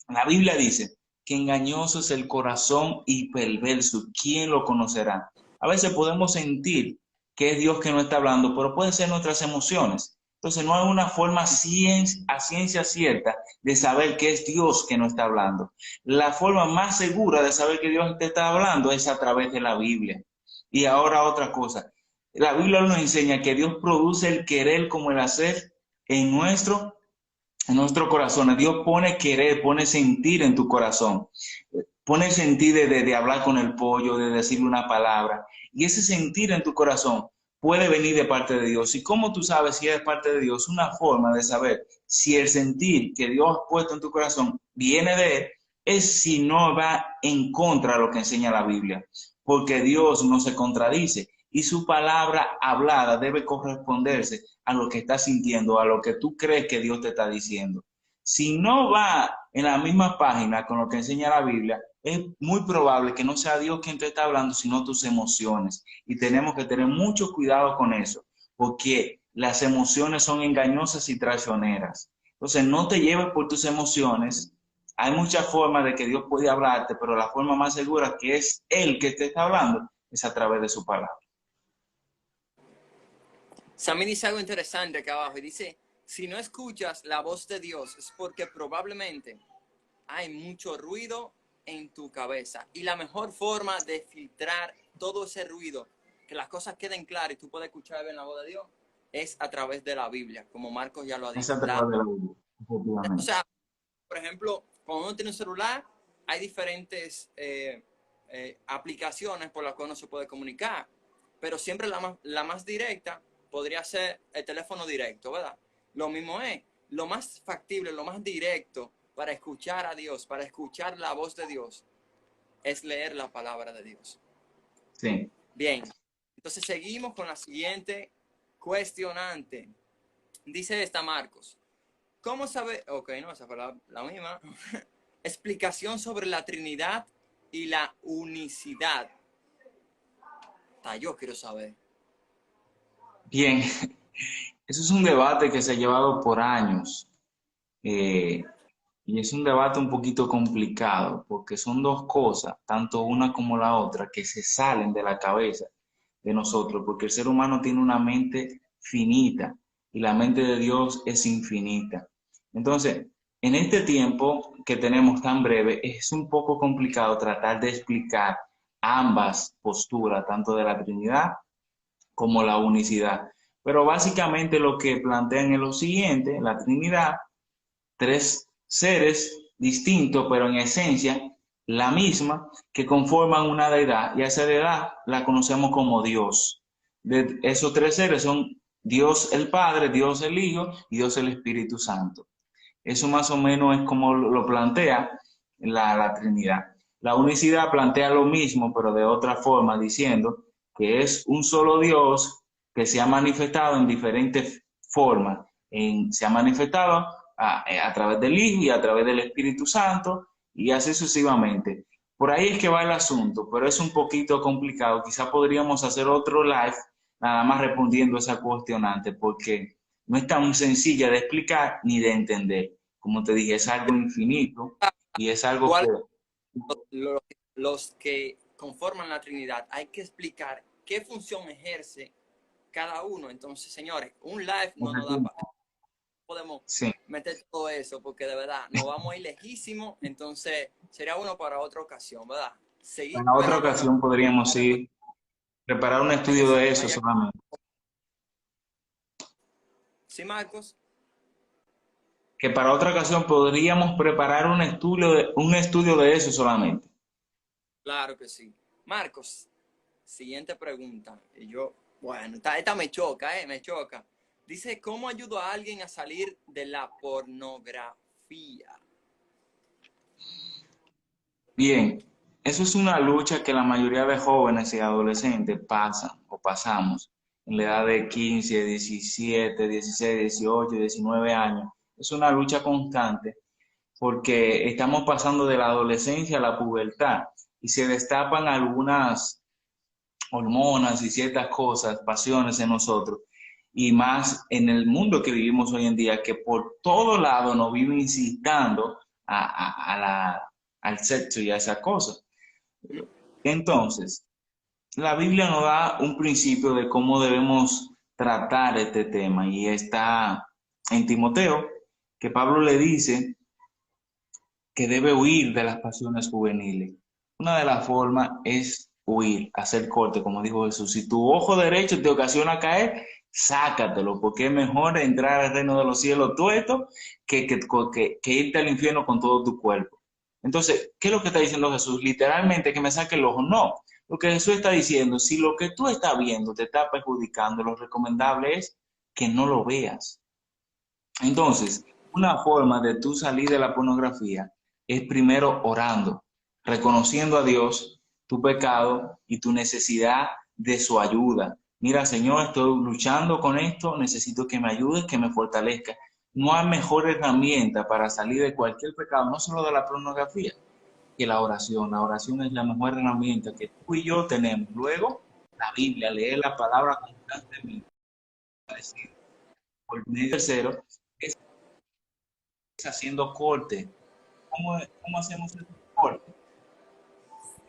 La Biblia dice que engañoso es el corazón y perverso. ¿Quién lo conocerá? A veces podemos sentir que es Dios que no está hablando, pero pueden ser nuestras emociones. Entonces no hay una forma a ciencia cierta de saber que es Dios que no está hablando. La forma más segura de saber que Dios te está hablando es a través de la Biblia. Y ahora otra cosa. La Biblia nos enseña que Dios produce el querer como el hacer en nuestro corazón. Dios pone querer, pone sentir en tu corazón. Pone sentir de hablar con el pollo, de decirle una palabra. Y ese sentir en tu corazón puede venir de parte de Dios. ¿Y cómo tú sabes si es de parte de Dios? Una forma de saber si el sentir que Dios ha puesto en tu corazón viene de Él, es si no va en contra de lo que enseña la Biblia. Porque Dios no se contradice y su palabra hablada debe corresponderse a lo que estás sintiendo, a lo que tú crees que Dios te está diciendo. Si no va en la misma página con lo que enseña la Biblia, es muy probable que no sea Dios quien te está hablando, sino tus emociones. Y tenemos que tener mucho cuidado con eso, porque las emociones son engañosas y traicioneras. Entonces, no te lleves por tus emociones. Hay muchas formas de que Dios puede hablarte, pero la forma más segura que es Él que te está hablando es a través de su palabra. Sammy dice algo interesante acá abajo y dice, si no escuchas la voz de Dios es porque probablemente hay mucho ruido en tu cabeza. Y la mejor forma de filtrar todo ese ruido, que las cosas queden claras y tú puedes escuchar bien la voz de Dios, es a través de la Biblia, como Marcos ya lo ha Es dicho. a través de la Biblia, O efectivamente. sea, por ejemplo, cuando uno tiene un celular, hay diferentes aplicaciones por las cuales uno se puede comunicar, pero siempre la más directa podría ser el teléfono directo, ¿verdad? Lo mismo es, lo más factible, lo más directo para escuchar a Dios, para escuchar la voz de Dios, es leer la palabra de Dios. Sí. Bien, entonces seguimos con la siguiente cuestionante. Dice esta Marcos. ¿Cómo sabe? Ok, no, esa fue la misma. Explicación sobre la Trinidad y la unicidad. Yo quiero saber. Bien, eso es un debate que se ha llevado por años. eh, y es un debate un poquito complicado porque son dos cosas, tanto una como la otra, que se salen de la cabeza de nosotros, porque el ser humano tiene una mente finita y la mente de Dios es infinita. Entonces, en este tiempo que tenemos tan breve, es un poco complicado tratar de explicar ambas posturas, tanto de la Trinidad como la unicidad. Pero básicamente lo que plantean es lo siguiente: la Trinidad, tres seres distintos, pero en esencia la misma, que conforman una deidad, y a esa deidad la conocemos como Dios. De esos tres seres son Dios el Padre, Dios el Hijo y Dios el Espíritu Santo. Eso más o menos es como lo plantea la Trinidad. La unicidad plantea lo mismo, pero de otra forma, diciendo que es un solo Dios que se ha manifestado en diferentes formas. Se ha manifestado a través del Hijo y a través del Espíritu Santo y así sucesivamente. Por ahí es que va el asunto, pero es un poquito complicado. Quizá podríamos hacer otro live nada más respondiendo a esa cuestionante, porque no es tan sencilla de explicar ni de entender. Como te dije, es algo infinito y es algo que... ¿Cuáles son los que conforman la Trinidad? Hay que explicar qué función ejerce cada uno. Entonces, señores, un live no nos da para... Podemos Sí, meter todo eso porque de verdad nos vamos a ir lejísimo. Entonces, sería uno para otra ocasión, ¿verdad? Seguir, para otra pero bueno, ocasión podríamos ir preparar un estudio de exacto. eso solamente. Sí, Marcos. Que para otra ocasión podríamos preparar un estudio de eso solamente. Claro que sí. Marcos, siguiente pregunta. Y yo, bueno, esta me choca, me choca. Dice, ¿cómo ayudo a alguien a salir de la pornografía? Bien, eso es una lucha que la mayoría de jóvenes y adolescentes pasan o pasamos en la edad de 15, 17, 16, 18, 19 años. Es una lucha constante porque estamos pasando de la adolescencia a la pubertad y se destapan algunas hormonas y ciertas cosas, pasiones en nosotros, y más en el mundo que vivimos hoy en día, que por todo lado nos vive incitando al sexo y a esas cosas. ¿Mm? Entonces, la Biblia nos da un principio de cómo debemos tratar este tema y está en Timoteo, que Pablo le dice que debe huir de las pasiones juveniles. Una de las formas es huir, hacer corte, como dijo Jesús. Si tu ojo derecho te ocasiona caer, sácatelo, porque es mejor entrar al reino de los cielos tuerto que irte al infierno con todo tu cuerpo. Entonces, ¿qué es lo que está diciendo Jesús? Literalmente que me saque el ojo. No, lo que Jesús está diciendo, si lo que tú estás viendo te está perjudicando, lo recomendable es que no lo veas. Entonces, una forma de tú salir de la pornografía es primero orando, reconociendo a Dios tu pecado y tu necesidad de su ayuda. Mira, Señor, estoy luchando con esto, necesito que me ayudes, que me fortalezca. No hay mejor herramienta para salir de cualquier pecado, no solo de la pornografía, que la oración. La oración es la mejor herramienta que tú y yo tenemos. Luego, la Biblia, leer la palabra constantemente, por medio tercero, es haciendo corte. ¿Cómo hacemos el corte?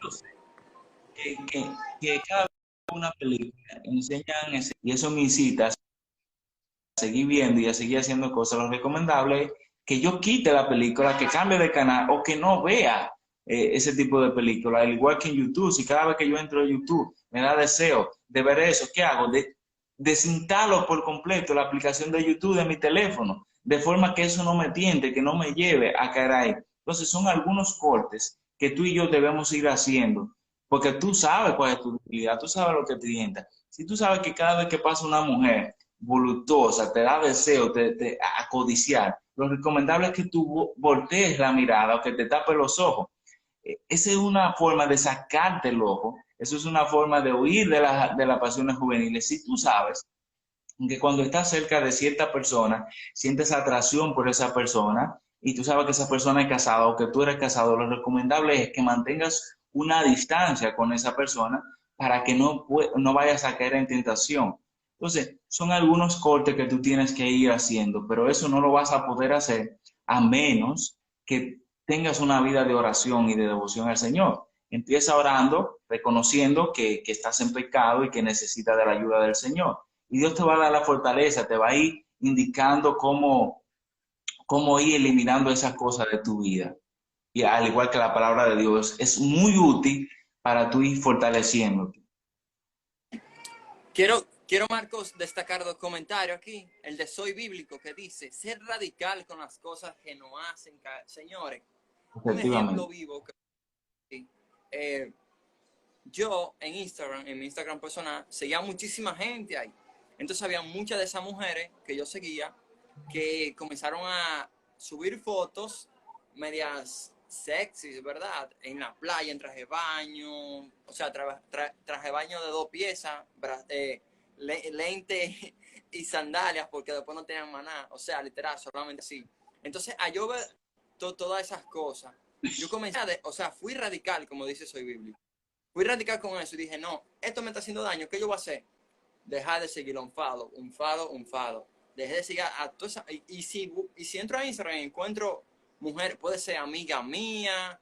Yo sé que cada vez que una película enseñan ese, y eso me incita a seguir viendo y a seguir haciendo cosas. Lo recomendable es que yo quite la película, que cambie de canal o que no vea ese tipo de película. Al igual que en YouTube, si cada vez que yo entro a YouTube me da deseo de ver eso, ¿qué hago? Desinstalo por completo la aplicación de YouTube de mi teléfono, de forma que eso no me tiente, que no me lleve a caer ahí. Entonces son algunos cortes que tú y yo debemos ir haciendo, porque tú sabes cuál es tu debilidad, tú sabes lo que te tienta. Si tú sabes que cada vez que pasa una mujer voluptuosa, te da deseo, a codiciar, lo recomendable es que tú voltees la mirada o que te tapes los ojos. Esa es una forma de sacarte el ojo, eso es una forma de huir de las pasiones juveniles. Si tú sabes que cuando estás cerca de cierta persona, sientes atracción por esa persona y tú sabes que esa persona es casada o que tú eres casado, lo recomendable es que mantengas una distancia con esa persona para que no vayas a caer en tentación. Entonces, son algunos cortes que tú tienes que ir haciendo, pero eso no lo vas a poder hacer a menos que tengas una vida de oración y de devoción al Señor. Empieza orando, reconociendo que estás en pecado y que necesitas de la ayuda del Señor. Y Dios te va a dar la fortaleza, te va a ir indicando cómo ir eliminando esas cosas de tu vida. Y al igual que la palabra de Dios, es muy útil para tú ir fortaleciéndote. Quiero, Marcos, destacar dos comentarios aquí. El de Soy Bíblico, que dice, ser radical con las cosas que no hacen caer. Señores, un ejemplo Efectivamente. vivo. Eh, yo en mi Instagram personal, seguía muchísima gente ahí. Entonces había muchas de esas mujeres que yo seguía que comenzaron a subir fotos medias sexys, ¿verdad? En la playa, en traje de baño, o sea, traje de baño de 2 piezas, lente y sandalias, porque después no tenían maná, o sea, literal, solamente así. Entonces, a yo ver todas esas cosas, yo comencé o sea, fui radical, como dice Soy Bíblico. Fui radical con eso y dije, no, esto me está haciendo daño, ¿qué yo voy a hacer? Dejar de seguir un fado. Dejé de seguir a toda esa, y si entro a Instagram y encuentro mujer, puede ser amiga mía,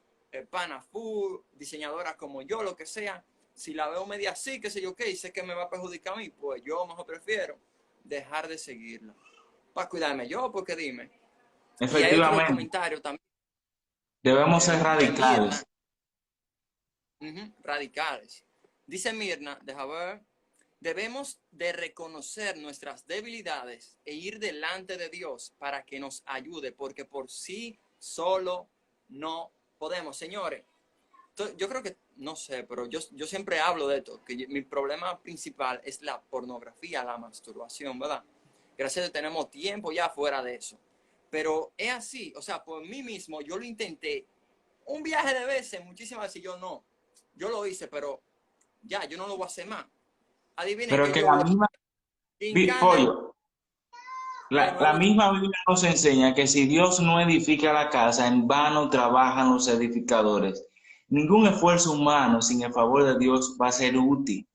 pana full, diseñadora como yo, lo que sea, si la veo media así, qué sé yo qué, y sé que me va a perjudicar a mí, pues yo mejor prefiero dejar de seguirla. Para cuidarme yo, porque dime. Y hay otro Efectivamente, comentario también debemos ser de Mirna, radicales. radicales. Dice Mirna, deja ver, debemos de reconocer nuestras debilidades e ir delante de Dios para que nos ayude, porque por sí solo no podemos. Señores, yo creo que, no sé, pero yo siempre hablo de esto, que mi problema principal es la pornografía, la masturbación, ¿verdad? Gracias a Dios tenemos tiempo ya fuera de eso. Pero es así, o sea, por mí mismo, yo lo intenté un viaje de veces, muchísimas veces, yo no. Yo lo hice, pero ya, yo no lo voy a hacer más. Adivinen Pero que que yo la voy. misma, Quincana, pollo, óyeme, la óyeme. misma Biblia nos enseña que si Dios no edifica la casa, en vano trabajan los edificadores. Ningún esfuerzo humano sin el favor de Dios va a ser útil,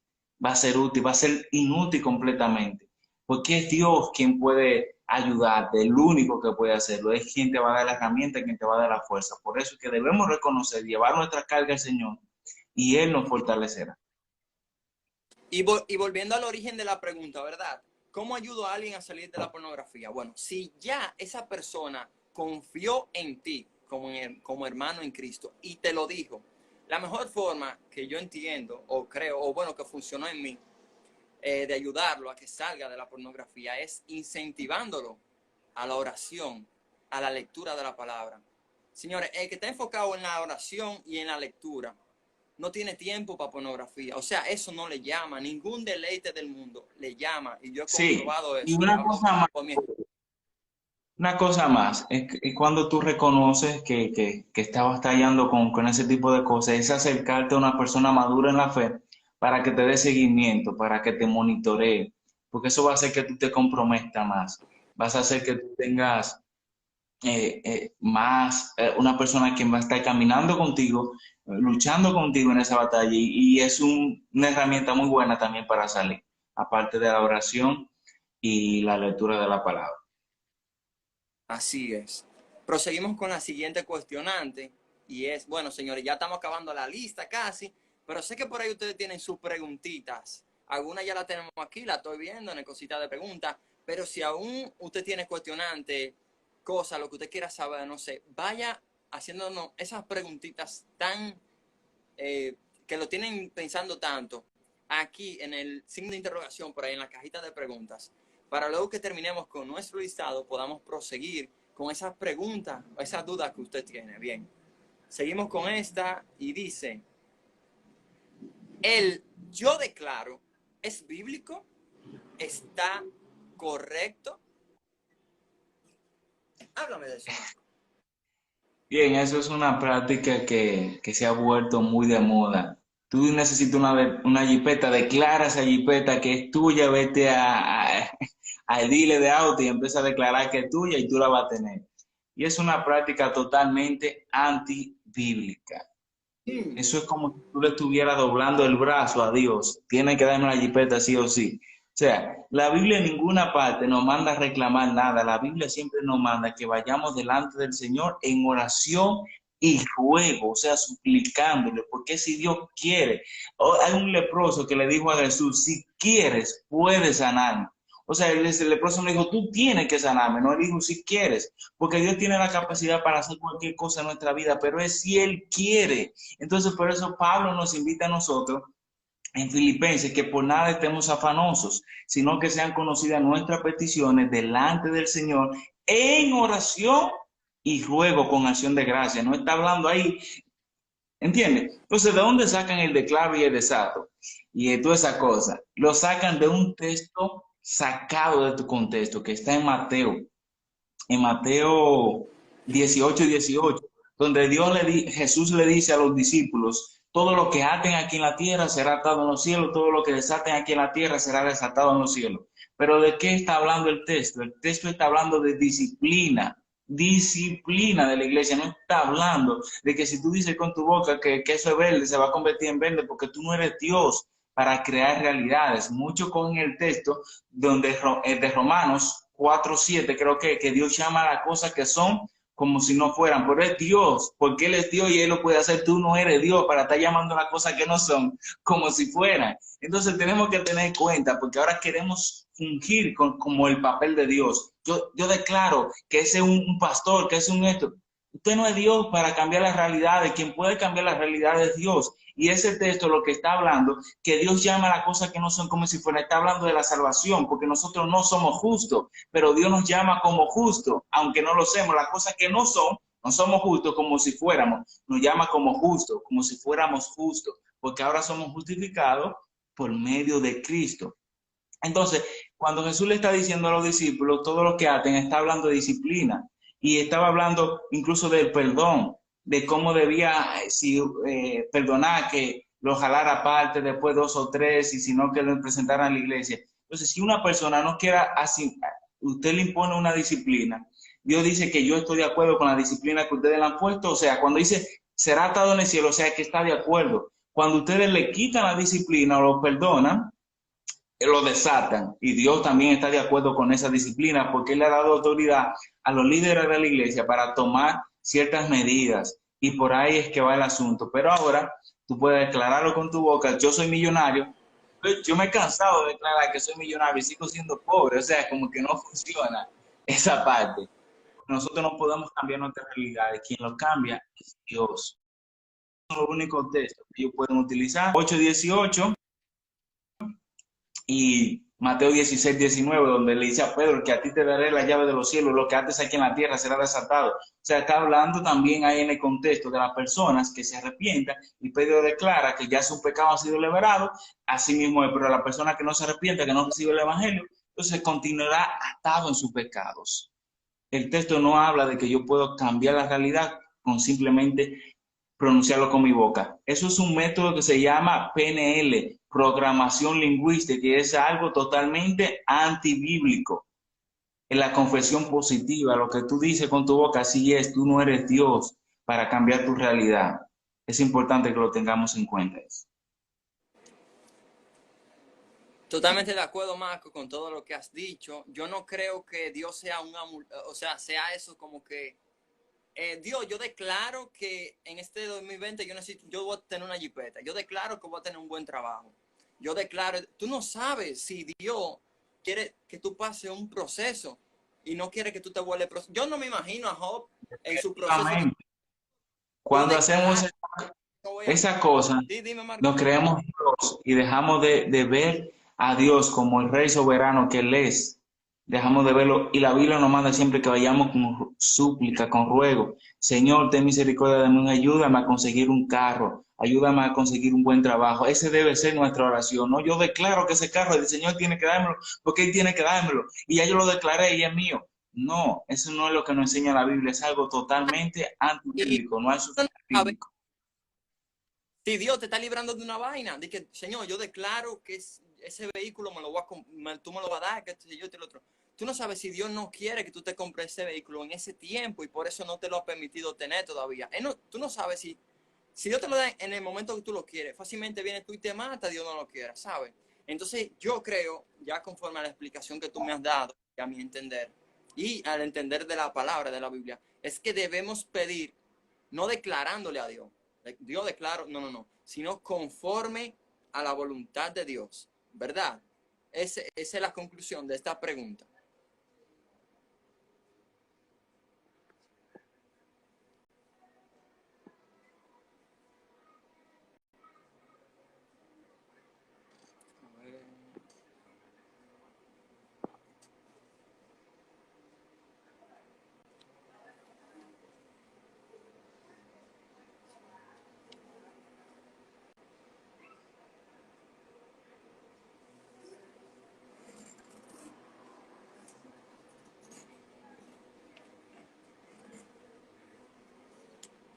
va a ser útil, va a ser inútil completamente. Porque es Dios quien puede ayudarte, el único que puede hacerlo, es quien te va a dar la herramienta, quien te va a dar la fuerza. Por eso es que debemos reconocer, llevar nuestra carga al Señor y Él nos fortalecerá. Y volviendo al origen de la pregunta, ¿verdad? ¿Cómo ayudo a alguien a salir de la pornografía? Bueno, si ya esa persona confió en ti como hermano en Cristo y te lo dijo, la mejor forma que yo entiendo o creo, o bueno, que funcionó en mí, de ayudarlo a que salga de la pornografía es incentivándolo a la oración, a la lectura de la palabra. Señores, el que está enfocado en la oración y en la lectura no tiene tiempo para pornografía. O sea, eso no le llama, ningún deleite del mundo le llama. Y yo he Sí, comprobado y eso. Y hablo por mi... una cosa más, es cuando tú reconoces que estás batallando con ese tipo de cosas, es acercarte a una persona madura en la fe para que te dé seguimiento, para que te monitoree, porque eso va a hacer que tú te comprometas más, vas a hacer que tú tengas más, una persona quien va a estar caminando contigo, luchando contigo en esa batalla, y es una herramienta muy buena también para salir, aparte de la oración y la lectura de la palabra. Así es. Proseguimos con la siguiente cuestionante. Y es, bueno, señores, ya estamos acabando la lista casi, pero sé que por ahí ustedes tienen sus preguntitas. Algunas ya las tenemos aquí, la estoy viendo en el cosita de preguntas, pero si aún usted tiene cuestionante, cosas, lo que usted quiera saber, no sé, vaya haciéndonos esas preguntitas tan, que lo tienen pensando tanto, aquí en el signo de interrogación, por ahí en la cajita de preguntas, para luego que terminemos con nuestro listado, podamos proseguir con esas preguntas, esas dudas que usted tiene. Bien, seguimos con esta y dice, el yo declaro, ¿es bíblico? ¿Está correcto? Háblame de eso, Marco. Bien, eso es una práctica que se ha vuelto muy de moda. Tú necesitas una jipeta, declara esa jipeta que es tuya, vete al dealer de auto y empieza a declarar que es tuya y tú la vas a tener. Y es una práctica totalmente antibíblica. Eso es como si tú le estuvieras doblando el brazo a Dios. Tiene que darme la jipeta sí o sí. O sea, la Biblia en ninguna parte nos manda a reclamar nada. La Biblia siempre nos manda que vayamos delante del Señor en oración y ruego, o sea, suplicándole, porque si Dios quiere, hay un leproso que le dijo a Jesús, si quieres, puedes sanarme. O sea, el leproso le dijo, tú tienes que sanarme, no le dijo si quieres, porque Dios tiene la capacidad para hacer cualquier cosa en nuestra vida, pero es si Él quiere. Entonces, por eso Pablo nos invita a nosotros en Filipenses que por nada estemos afanosos, sino que sean conocidas nuestras peticiones delante del Señor en oración y ruego con acción de gracia. No está hablando ahí, ¿entiendes? Entonces, ¿de dónde sacan el declaro y el desato? Y toda esa cosa. Lo sacan de un texto sacado de tu contexto, que está en Mateo 18:18, donde Jesús le dice a los discípulos, todo lo que aten aquí en la tierra será atado en los cielos, todo lo que desaten aquí en la tierra será desatado en los cielos. Pero ¿de qué está hablando el texto? El texto está hablando de disciplina, disciplina de la iglesia. No está hablando de que si tú dices con tu boca que eso es verde, se va a convertir en verde porque tú no eres Dios para crear realidades. Mucho con el texto donde de Romanos 4:7, creo que Dios llama a las cosas que son como si no fueran, pero es Dios, porque Él es Dios y Él lo puede hacer. Tú no eres Dios para estar llamando a las cosas que no son como si fueran. Entonces tenemos que tener cuenta, porque ahora queremos fungir como el papel de Dios. Yo declaro que ese es un pastor, que ese es un esto. Usted no es Dios para cambiar las realidades. Quien puede cambiar las realidades es Dios. Y ese texto lo que está hablando, que Dios llama a las cosas que no son como si fuera, está hablando de la salvación, porque nosotros no somos justos, pero Dios nos llama como justos, aunque no lo seamos, las cosas que no son No somos justos como si fuéramos, nos llama como justos, como si fuéramos justos, porque ahora somos justificados por medio de Cristo. Entonces, cuando Jesús le está diciendo a los discípulos, todo lo que hacen, está hablando de disciplina y estaba hablando incluso del perdón, de cómo debía si, perdonar, que lo jalara aparte, después dos o tres, y si no, que lo presentaran a la iglesia. Entonces, si una persona no quiera así, usted le impone una disciplina, Dios dice que yo estoy de acuerdo con la disciplina que ustedes le han puesto, o sea, cuando dice será atado en el cielo, o sea, que está de acuerdo. Cuando ustedes le quitan la disciplina o lo perdonan, lo desatan. Y Dios también está de acuerdo con esa disciplina porque Él le ha dado autoridad a los líderes de la iglesia para tomar ciertas medidas. Y por ahí es que va el asunto. Pero ahora tú puedes declararlo con tu boca, yo soy millonario. Yo me he cansado de declarar que soy millonario y sigo siendo pobre. O sea, como que no funciona esa parte. Nosotros no podemos cambiar nuestra realidad. Quien lo cambia es Dios. Son los únicos textos que ellos pueden utilizar. 8:18 y Mateo 16:19, donde le dice a Pedro que a ti te daré la llave de los cielos, lo que haces aquí en la tierra será desatado. O sea, está hablando también ahí en el contexto de las personas que se arrepientan y Pedro declara que ya su pecado ha sido liberado, así mismo, pero la persona que no se arrepiente, que no recibe el evangelio, entonces continuará atado en sus pecados. El texto no habla de que yo puedo cambiar la realidad con simplemente pronunciarlo con mi boca. Eso es un método que se llama PNL, programación lingüística, que es algo totalmente antibíblico. En la confesión positiva, lo que tú dices con tu boca, así es, tú no eres Dios para cambiar tu realidad. Es importante que lo tengamos en cuenta. Totalmente de acuerdo, Marco, con todo lo que has dicho. Yo no creo que Dios sea o sea, sea eso como que Dios, yo declaro que en este 2020 yo voy a tener una jipeta. Yo declaro que voy a tener un buen trabajo. Yo declaro, tú no sabes si Dios quiere que tú pases un proceso y no quiere que tú te vuelvas. Yo no me imagino a Job en su proceso. Amén. Yo Cuando hacemos declaro que voy a. esa cosa, Dime, Marco. nos creemos Dios y dejamos de ver a Dios como el Rey soberano que Él es. Dejamos de verlo y la Biblia nos manda siempre que vayamos con súplica, con ruego. Señor, ten misericordia de mí, ayúdame a conseguir un carro, ayúdame a conseguir un buen trabajo. Ese debe ser nuestra oración. No, yo declaro que ese carro el Señor tiene que dármelo porque Él tiene que dármelo y ya yo lo declaré y es mío. No, eso no es lo que nos enseña la Biblia, es algo totalmente Y antibíblico, no es tú no sabes bíblico. si Dios te está librando de una vaina. De que, Señor, yo declaro que ese vehículo me lo voy tú me lo vas a dar, que yo te lo otro. Tú no sabes si Dios no quiere que tú te compres ese vehículo en ese tiempo y por eso no te lo ha permitido tener todavía. Tú no sabes si Dios te lo da en el momento que tú lo quieres. Fácilmente viene tú y te mata, Dios no lo quiera, ¿sabes? Entonces yo creo, ya conforme a la explicación que tú me has dado, a mi entender, y al entender de la palabra de la Biblia, es que debemos pedir, no declarándole a Dios. Dios declaro, no, sino conforme a la voluntad de Dios, ¿verdad? Esa es la conclusión de esta pregunta.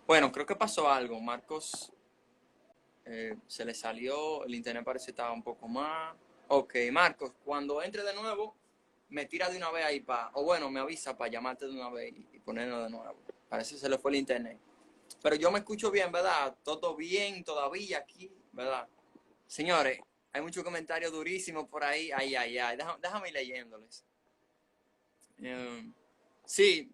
Bueno, creo que pasó algo. Marcos se le salió, el internet parece que estaba un poco más. Ok, Marcos, cuando entre de nuevo, me tira de una vez ahí o bueno, me avisa para llamarte de una vez y ponerlo de nuevo. Parece que se le fue el internet. Pero yo me escucho bien, ¿verdad? Todo bien todavía aquí, ¿verdad? Señores, hay muchos comentarios durísimos por ahí. Ay. Déjame ir leyéndoles. Sí,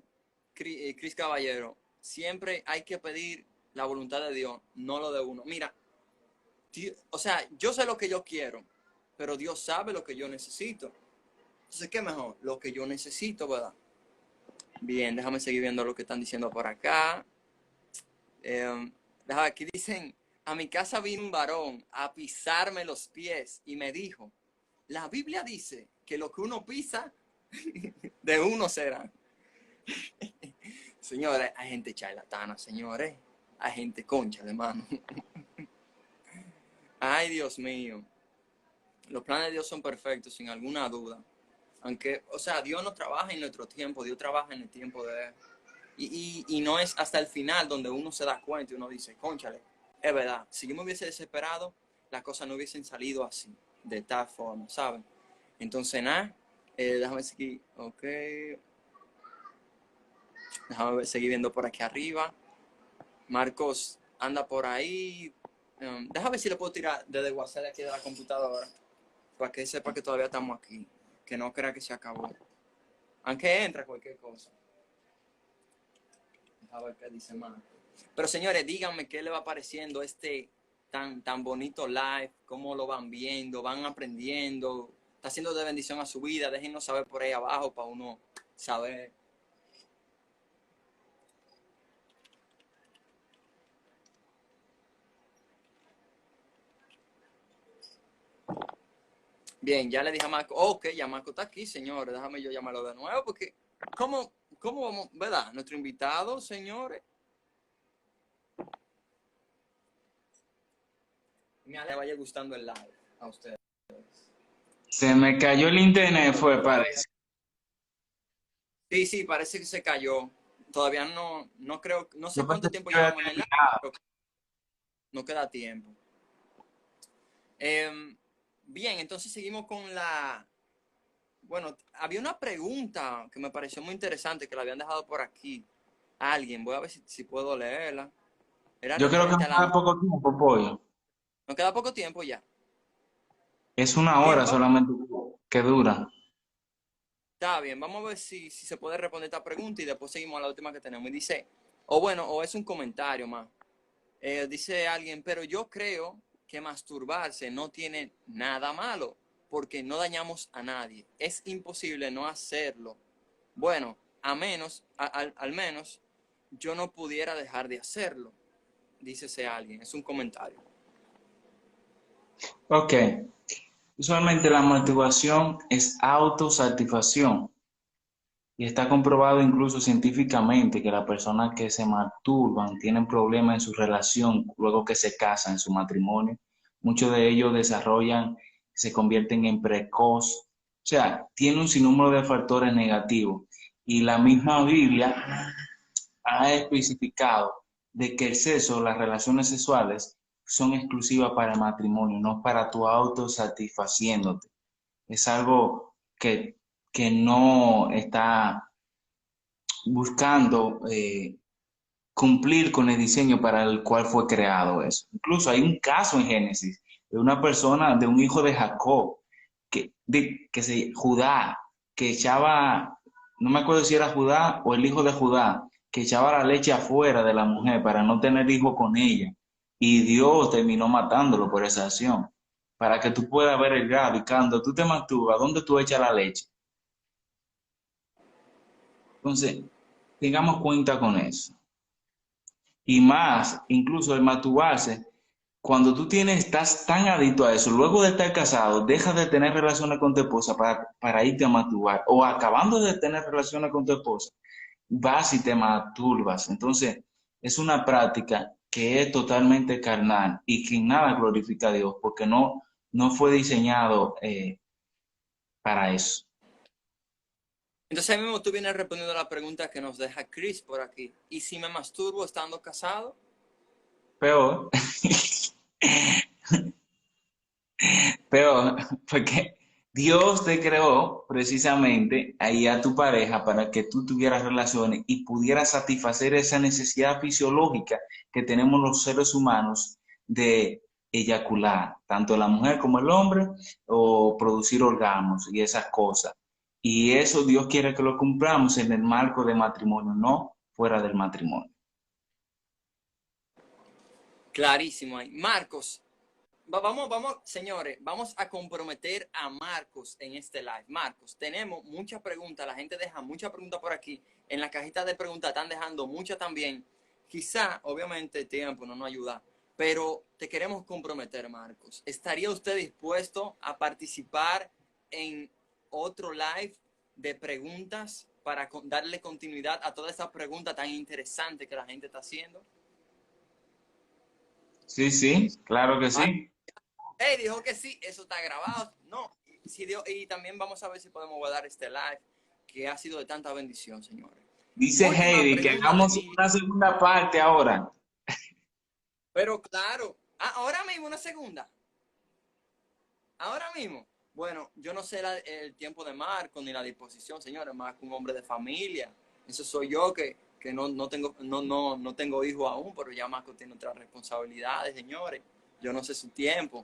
Cris Caballero, siempre hay que pedir la voluntad de Dios, no lo de uno. Mira, o sea, yo sé lo que yo quiero, pero Dios sabe lo que yo necesito. Entonces, ¿qué mejor? Lo que yo necesito, ¿verdad? Bien, déjame seguir viendo lo que están diciendo por acá. Aquí dicen, a mi casa vino un varón a pisarme los pies y me dijo, la Biblia dice que lo que uno pisa, de uno será. Señores, hay gente charlatana, señores. Hay gente concha, hermano. Ay, Dios mío. Los planes de Dios son perfectos, sin alguna duda. Aunque, o sea, Dios no trabaja en nuestro tiempo, Dios trabaja en el tiempo de Él. Y no es hasta el final donde uno se da cuenta y uno dice, cónchale, es verdad, si yo me hubiese desesperado, las cosas no hubiesen salido así, de tal forma, ¿saben? Entonces, nada, déjame seguir, ok, déjame seguir viendo por aquí arriba. Marcos anda por ahí. Déjame ver si le puedo tirar desde WhatsApp aquí de la computadora, para que sepa que todavía estamos aquí, que no crea que se acabó. Aunque entra cualquier cosa. A ver qué dice más. Pero señores, díganme qué le va pareciendo este tan bonito live, cómo lo van viendo, van aprendiendo, está siendo de bendición a su vida. Déjenos saber por ahí abajo para uno saber. Bien, ya le dije a Marco, ok, ya Marco está aquí, señores, déjame yo llamarlo de nuevo, porque ¿cómo vamos, verdad? Nuestro invitado, señores. Me le vaya gustando el live a ustedes. Se me cayó el internet, fue, parece. Sí, parece que se cayó. Todavía no creo, no Yo sé pensé cuánto tiempo que había llevamos en el live, terminado. pero no queda tiempo. Bien, entonces seguimos con la... Bueno, había una pregunta que me pareció muy interesante que la habían dejado por aquí. Alguien, voy a ver si puedo leerla. Era Yo creo que referente me a queda la... poco tiempo, pollo. Nos queda poco tiempo ya. Es una Bien, hora solamente que dura. está bien, vamos a ver si se puede responder esta pregunta y después seguimos a la última que tenemos. Y dice, o bueno, o es un comentario más. Dice alguien, pero yo creo que masturbarse no tiene nada malo, porque no dañamos a nadie. Es imposible no hacerlo. Bueno, al menos yo no pudiera dejar de hacerlo, dice ese alguien. Es un comentario. Ok. Usualmente la motivación es autosatisfacción y está comprobado incluso científicamente que las personas que se masturban tienen problemas en su relación luego que se casan, en su matrimonio. Muchos de ellos desarrollan, se convierten en precoz. O sea, tiene un sinnúmero de factores negativos. Y la misma Biblia ha especificado de que el sexo, las relaciones sexuales, son exclusivas para el matrimonio, no para tu autosatisfaciéndote. Es algo que no está buscando cumplir con el diseño para el cual fue creado eso. Incluso hay un caso en Génesis de una persona, de un hijo de Jacob, Judá, que echaba, no me acuerdo si era Judá o el hijo de Judá, que echaba la leche afuera de la mujer para no tener hijo con ella. Y Dios terminó matándolo por esa acción. Para que tú puedas ver el grado. Y cuando tú te masturbas, ¿dónde tú echas la leche? Entonces, tengamos cuenta con eso. Y más, incluso el masturbarse, cuando tú estás tan adicto a eso, luego de estar casado, dejas de tener relaciones con tu esposa para irte a masturbar, o acabando de tener relaciones con tu esposa, vas y te masturbas. Entonces, es una práctica que es totalmente carnal y que en nada glorifica a Dios, porque no fue diseñado para eso. Entonces ahí mismo tú vienes respondiendo a la pregunta que nos deja Chris por aquí. ¿Y si me masturbo estando casado? Peor, peor, porque Dios te creó precisamente ahí a tu pareja para que tú tuvieras relaciones y pudieras satisfacer esa necesidad fisiológica que tenemos los seres humanos de eyacular, tanto la mujer como el hombre, o producir orgasmos y esas cosas. Y eso Dios quiere que lo cumplamos en el marco de matrimonio, no fuera del matrimonio. Clarísimo ahí. Marcos, vamos, señores, vamos a comprometer a Marcos en este live. Marcos, tenemos muchas preguntas, la gente deja muchas preguntas por aquí. En la cajita de preguntas están dejando muchas también. Quizá, obviamente, el tiempo no nos ayuda, pero te queremos comprometer, Marcos. ¿Estaría usted dispuesto a participar en otro live de preguntas para darle continuidad a toda esta pregunta tan interesante que la gente está haciendo? Sí, sí, claro que Ah, sí. hey, dijo que sí, eso está grabado. No, sí, y también vamos a ver si podemos guardar este live, que ha sido de tanta bendición, señores. Dice Última Heidi que pregunta de hagamos mí, una segunda parte ahora. pero claro, ahora mismo una segunda, ahora mismo. Bueno, yo no sé el tiempo de Marco ni la disposición, señores, más que un hombre de familia. Eso soy yo que no tengo hijos aún, pero ya Marco tiene otras responsabilidades, señores. Yo no sé su tiempo.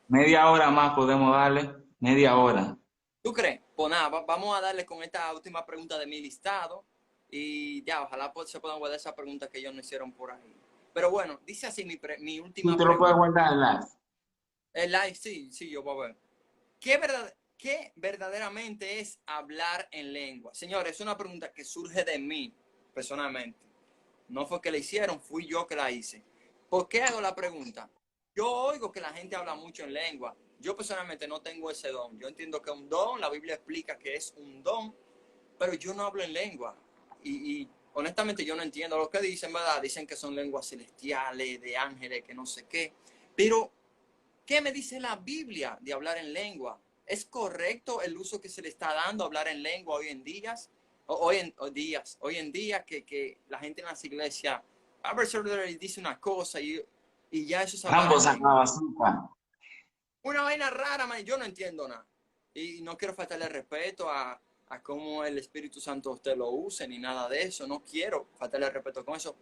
Media hora más podemos darle, media hora. ¿Tú crees? Pues nada, vamos a darle con esta última pregunta de mi listado y ya, ojalá se puedan guardar esa pregunta que ellos no hicieron por ahí. Pero bueno, dice así mi Tú última te lo puedes pregunta. guardar en live. El live, sí, sí, yo voy a ver. ¿Qué verdaderamente es hablar en lengua? Señores, es una pregunta que surge de mí, personalmente. No fue que la hicieron, fui yo que la hice. ¿Por qué hago la pregunta? Yo oigo que la gente habla mucho en lengua. Yo personalmente no tengo ese don. Yo entiendo que es un don, la Biblia explica que es un don, pero yo no hablo en lengua. Y honestamente yo no entiendo lo que dicen, ¿verdad? Dicen que son lenguas celestiales, de ángeles, que no sé qué. Pero ¿qué me dice la Biblia de hablar en lengua? ¿Es correcto el uso que se le está dando a hablar en lengua hoy en día? Hoy en día que la gente en las iglesias, a veces dice una cosa y ya eso es hablar Ambos en lengua. sacaba azúcar. Una vaina rara, man, yo no entiendo nada. Y no quiero faltarle respeto a cómo el Espíritu Santo usted lo use, ni nada de eso. No quiero faltarle respeto con eso.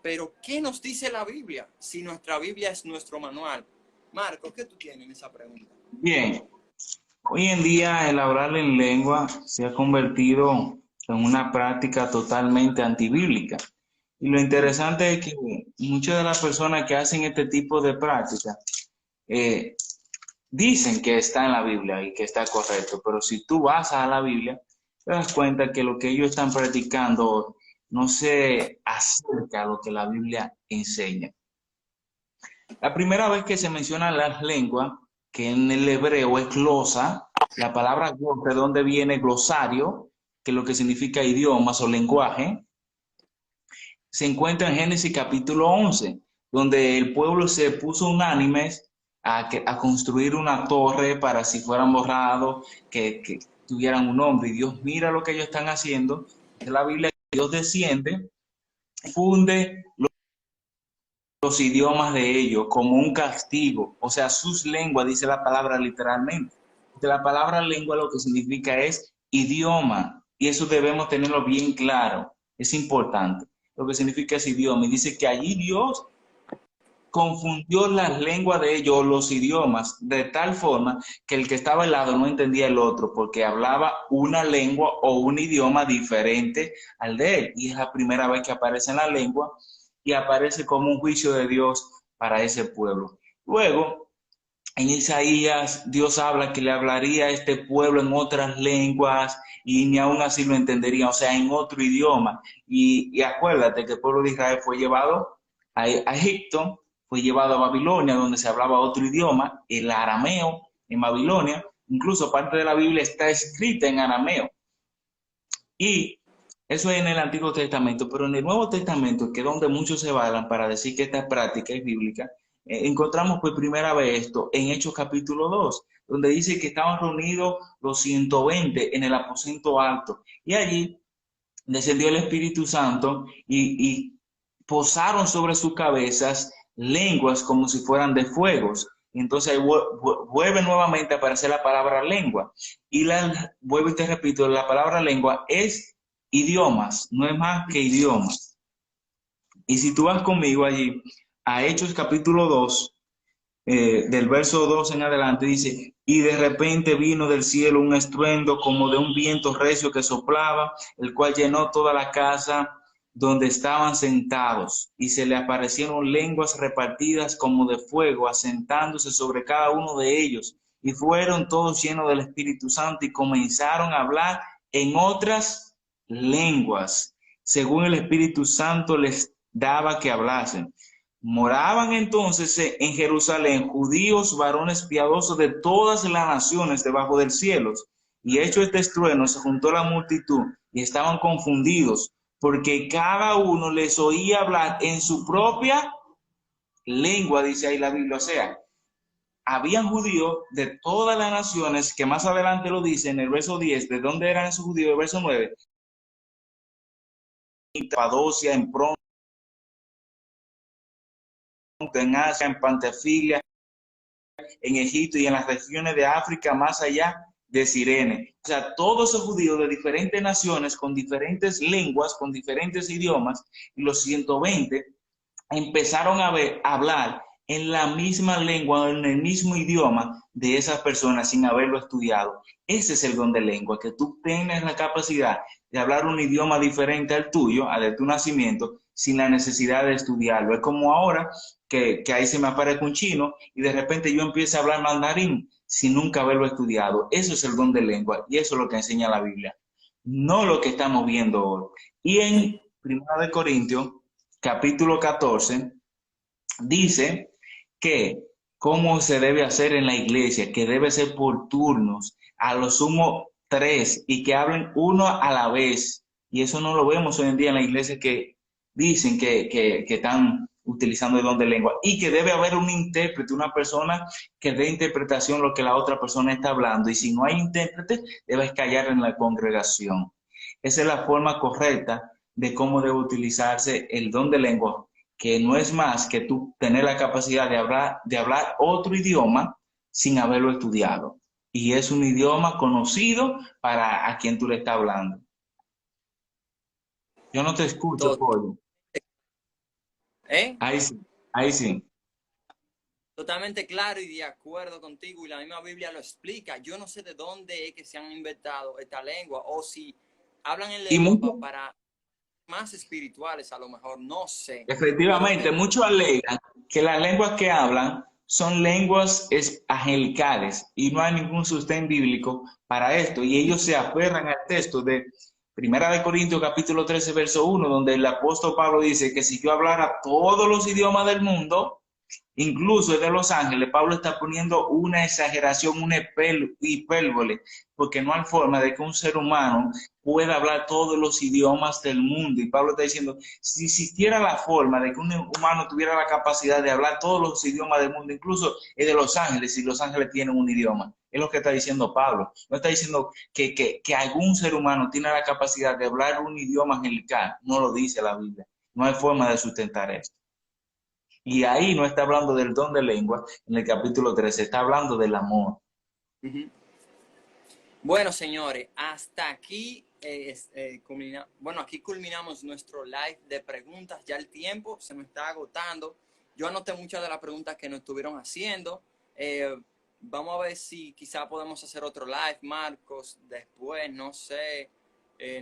Pero, ¿qué nos dice la Biblia? Si nuestra Biblia es nuestro manual. Marco, ¿qué tú tienes en esa pregunta? Bien, hoy en día el hablar en lengua se ha convertido en una práctica totalmente antibíblica. Y lo interesante es que muchas de las personas que hacen este tipo de práctica eh, dicen que está en la Biblia y que está correcto, pero si tú vas a la Biblia, te das cuenta que lo que ellos están practicando no se acerca a lo que la Biblia enseña. La primera vez que se mencionan las lenguas, que en el hebreo es glosa, la palabra glosa, ¿de dónde viene glosario? Que es lo que significa idiomas o lenguaje, se encuentra en Génesis capítulo 11, donde el pueblo se puso unánimes a construir una torre para si fueran borrados, que tuvieran un nombre. Y Dios mira lo que ellos están haciendo. Dice la Biblia que Dios desciende, funde los idiomas de ellos como un castigo, o sea, sus lenguas, dice la palabra literalmente. De la palabra lengua lo que significa es idioma, y eso debemos tenerlo bien claro, es importante. Lo que significa es idioma, y dice que allí Dios confundió las lenguas de ellos, los idiomas, de tal forma que el que estaba al lado no entendía el otro, porque hablaba una lengua o un idioma diferente al de él. Y es la primera vez que aparece en la lengua y aparece como un juicio de Dios para ese pueblo. Luego, en Isaías, Dios habla que le hablaría a este pueblo en otras lenguas y ni aún así lo entendería, o sea, en otro idioma. Y acuérdate que el pueblo de Israel fue llevado a Egipto, fue llevado a Babilonia, donde se hablaba otro idioma, el arameo en Babilonia. Incluso parte de la Biblia está escrita en arameo. Y eso es en el Antiguo Testamento, pero en el Nuevo Testamento, que es donde muchos se balan para decir que esta práctica es bíblica, encontramos por primera vez esto en Hechos capítulo 2, donde dice que estaban reunidos los 120 en el aposento alto. Y allí descendió el Espíritu Santo y posaron sobre sus cabezas lenguas como si fueran de fuegos. Entonces vuelve nuevamente a aparecer la palabra lengua. Y vuelvo y te repito, la palabra lengua es idiomas, no es más que idiomas. Y si tú vas conmigo allí a Hechos capítulo 2, del verso 2 en adelante, dice, y de repente vino del cielo un estruendo como de un viento recio que soplaba, el cual llenó toda la casa donde estaban sentados, y se le aparecieron lenguas repartidas como de fuego, asentándose sobre cada uno de ellos, y fueron todos llenos del Espíritu Santo y comenzaron a hablar en otras lenguas, según el Espíritu Santo les daba que hablasen. Moraban entonces en Jerusalén judíos, varones piadosos de todas las naciones debajo del cielo. Y hecho este estruendo, se juntó la multitud y estaban confundidos, porque cada uno les oía hablar en su propia lengua, dice ahí la Biblia. O sea, habían judíos de todas las naciones, que más adelante lo dice en el verso 10, de dónde eran esos judíos, el verso 9, en Capadocia, en Pronto, en Asia, en Pantafilia, en Egipto y en las regiones de África más allá de Cirene. O sea, todos esos judíos de diferentes naciones, con diferentes lenguas, con diferentes idiomas, y los 120 empezaron a hablar en la misma lengua, en el mismo idioma de esas personas sin haberlo estudiado. Ese es el don de lengua, que tú tienes la capacidad de hablar un idioma diferente al tuyo, al de tu nacimiento, sin la necesidad de estudiarlo. Es como ahora que ahí se me aparece un chino y de repente yo empiezo a hablar mandarín sin nunca haberlo estudiado. Eso es el don de lengua y eso es lo que enseña la Biblia, no lo que estamos viendo hoy. Y en 1 Corintios, capítulo 14, dice que cómo se debe hacer en la iglesia, que debe ser por turnos, a lo sumo tres, y que hablen uno a la vez. Y eso no lo vemos hoy en día en la iglesia, que dicen que están utilizando el don de lengua, y que debe haber un intérprete, una persona que dé interpretación a lo que la otra persona está hablando, y si no hay intérprete, debes callar en la congregación. Esa es la forma correcta de cómo debe utilizarse el don de lengua, que no es más que tú tener la capacidad de hablar otro idioma sin haberlo estudiado. Y es un idioma conocido para a quien tú le estás hablando. Yo no te escucho, Todo, pollo. ¿eh? Ahí sí, ahí sí. Totalmente claro y de acuerdo contigo, y la misma Biblia lo explica. Yo no sé de dónde es que se han inventado esta lengua, o si hablan en Y lengua mucho, para más espirituales, a lo mejor, no sé. Pero efectivamente, muchos alegan que las lenguas que hablan son lenguas angelicales y no hay ningún sustento bíblico para esto. Y ellos se aferran al texto de 1 Corintios capítulo 13, verso 1, donde el apóstol Pablo dice que si yo hablara todos los idiomas del mundo, incluso de Los Ángeles, Pablo está poniendo una exageración, una hipérbole, porque no hay forma de que un ser humano pueda hablar todos los idiomas del mundo. Y Pablo está diciendo, si existiera la forma de que un humano tuviera la capacidad de hablar todos los idiomas del mundo, incluso el de Los Ángeles, si Los Ángeles tienen un idioma. Es lo que está diciendo Pablo. No está diciendo que algún ser humano tiene la capacidad de hablar un idioma angelical. No lo dice la Biblia. No hay forma de sustentar esto. Y ahí no está hablando del don de lengua, en el capítulo 13, está hablando del amor. bueno, señores, hasta aquí, bueno, aquí culminamos nuestro live de preguntas. Ya el tiempo se me está agotando. Yo anoté muchas de las preguntas que nos estuvieron haciendo. Vamos a ver si quizá podemos hacer otro live, Marcos, después, no sé.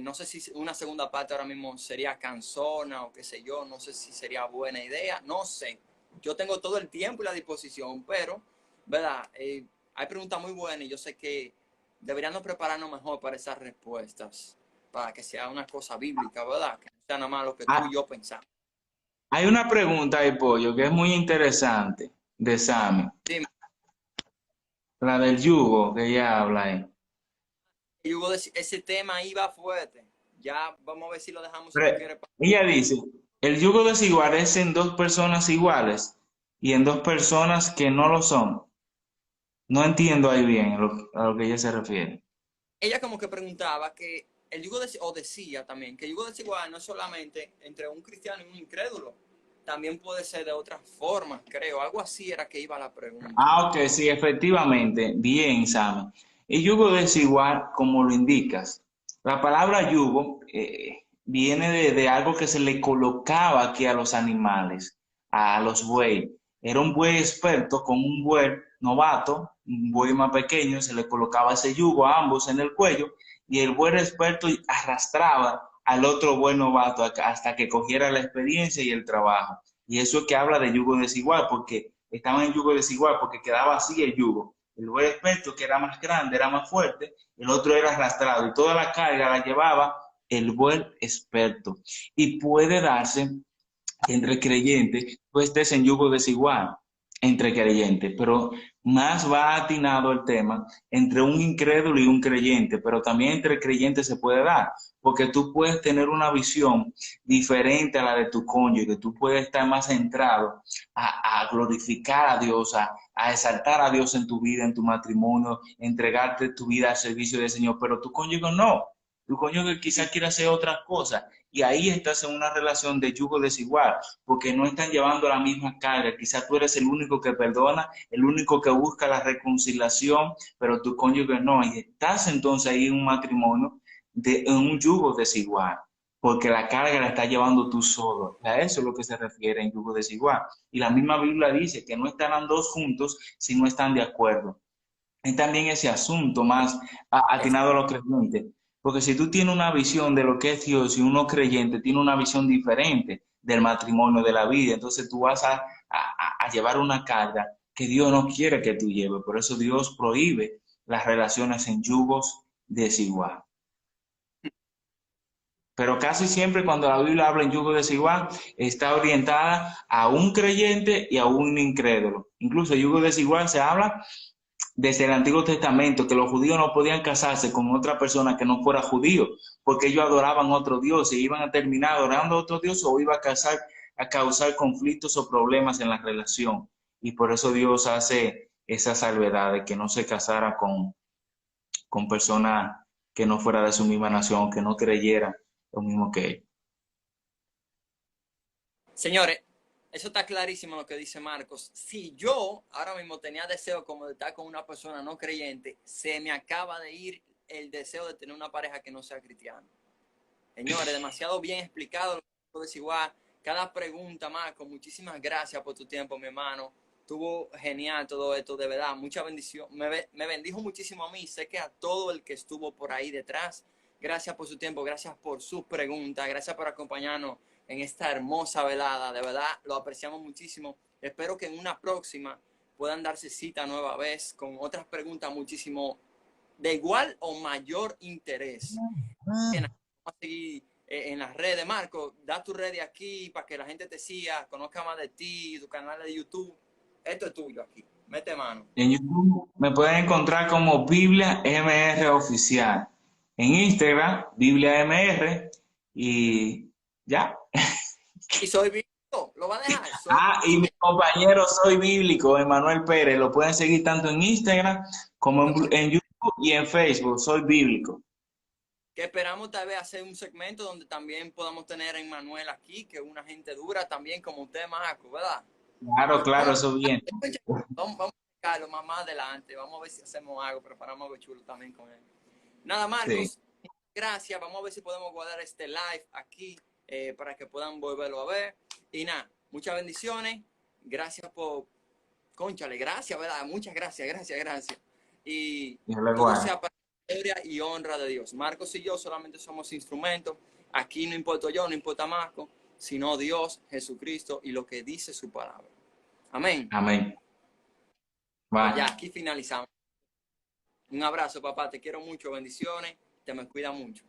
No sé si una segunda parte ahora mismo sería cansona o qué sé yo, no sé si sería buena idea, no sé. Yo tengo todo el tiempo y la disposición, pero, ¿verdad? Hay preguntas muy buenas y yo sé que deberíamos prepararnos mejor para esas respuestas, para que sea una cosa bíblica, ¿verdad? Que no sea nada más lo que tú Ah, y yo pensamos. hay una pregunta ahí, Pollo, que es muy interesante, de Sammy, Dime, la del yugo que ella habla ahí. Hugo, ese tema iba fuerte. Ya vamos a ver si lo dejamos si tú Pero quieres. ella dice, el yugo desigual es en dos personas iguales y en dos personas que no lo son. No entiendo ahí bien a lo que ella se refiere. Ella como que preguntaba que el yugo o decía también que el yugo desigual no es solamente entre un cristiano y un incrédulo, también puede ser de otras formas, creo. Algo así era que iba la pregunta. Ah, ok, sí, efectivamente. Bien, Sam. El yugo desigual, como lo indicas. La palabra yugo viene de algo que se le colocaba aquí a los animales, a los bueyes. Era un buey experto con un buey novato, un buey más pequeño, se le colocaba ese yugo a ambos en el cuello y el buey experto arrastraba al otro buey novato hasta que cogiera la experiencia y el trabajo. Y eso es que habla de yugo desigual, porque estaban en yugo desigual, porque quedaba así el yugo. El buey experto, que era más grande, era más fuerte, el otro era arrastrado y toda la carga la llevaba el buey experto. Y puede darse que entre creyentes tú estés en yugo desigual entre creyentes, pero más va atinado el tema entre un incrédulo y un creyente, pero también entre creyentes se puede dar, porque tú puedes tener una visión diferente a la de tu cónyuge, tú puedes estar más centrado a glorificar a Dios, a exaltar a Dios en tu vida, en tu matrimonio, entregarte tu vida al servicio del Señor, pero tu cónyuge no. Tu cónyuge quizás quiera hacer otras cosas y ahí estás en una relación de yugo desigual, porque no están llevando la misma carga. Quizás tú eres el único que perdona, el único que busca la reconciliación, pero tu cónyuge no. Y estás entonces ahí en un matrimonio, en un yugo desigual, porque la carga la estás llevando tú solo. A eso es lo que se refiere en yugo desigual. Y la misma Biblia dice que no estarán dos juntos si no están de acuerdo. Hay también ese asunto más Es- atinado a los creyentes, porque si tú tienes una visión de lo que es Dios y uno creyente tiene una visión diferente del matrimonio, de la vida, entonces tú vas a llevar una carga que Dios no quiere que tú lleves. Por eso Dios prohíbe las relaciones en yugos desiguales. Pero casi siempre cuando la Biblia habla en yugo desigual, está orientada a un creyente y a un incrédulo. Incluso el yugo desigual se habla desde el Antiguo Testamento, que los judíos no podían casarse con otra persona que no fuera judío, porque ellos adoraban a otro Dios y iban a terminar adorando a otro Dios o iba a causar conflictos o problemas en la relación. Y por eso Dios hace esa salvedad de que no se casara con personas que no fuera de su misma nación, que no creyera lo mismo que él. Señores, eso está clarísimo lo que dice Marcos. Si yo ahora mismo tenía deseo como de estar con una persona no creyente, se me acaba de ir el deseo de tener una pareja que no sea cristiana. Señores, demasiado bien explicado lo desigual. Cada pregunta, Marco, muchísimas gracias por tu tiempo, mi hermano. Estuvo genial todo esto, de verdad. Mucha bendición. Me bendijo muchísimo a mí. Sé que a todo el que estuvo por ahí detrás. Gracias por su tiempo, gracias por sus preguntas, gracias por acompañarnos en esta hermosa velada. De verdad, lo apreciamos muchísimo. Espero que en una próxima puedan darse cita nueva vez con otras preguntas muchísimo de igual o mayor interés. Vamos a seguir en las redes. Marco, da tu red de aquí para que la gente te siga, conozca más de ti, tu canal de YouTube. Esto es tuyo aquí. Mete mano. En YouTube me pueden encontrar como Biblia MR Oficial. En Instagram, Biblia MR. Y ya. Y soy vivo. Lo va a dejar. Soy Ah, y mi compañero Soy Bíblico, Emanuel Pérez. Lo pueden seguir tanto en Instagram como en YouTube y en Facebook. Soy Bíblico. que esperamos tal vez hacer un segmento donde también podamos tener a Manuel aquí, que es una gente dura también como usted, Marco, ¿verdad? Claro, claro, Vamos, eso bien. vamos a sacarlo más adelante. Vamos a ver si hacemos algo, preparamos algo chulo también con él. Nada, Sí. Marcos, gracias. Vamos a ver si podemos guardar este live aquí para que puedan volverlo a ver. Y nada, muchas bendiciones. Gracias por, cónchale, gracias, ¿verdad? Muchas gracias, gracias. Y Yo le todo guardo. sea para la gloria y honra de Dios. Marcos y yo solamente somos instrumentos. Aquí no importa yo, no importa Marcos, sino Dios, Jesucristo y lo que dice su palabra. Amén. Amén. Pues ya, Bye. aquí finalizamos. Un abrazo, papá. Te quiero mucho. Bendiciones. Te me cuida mucho.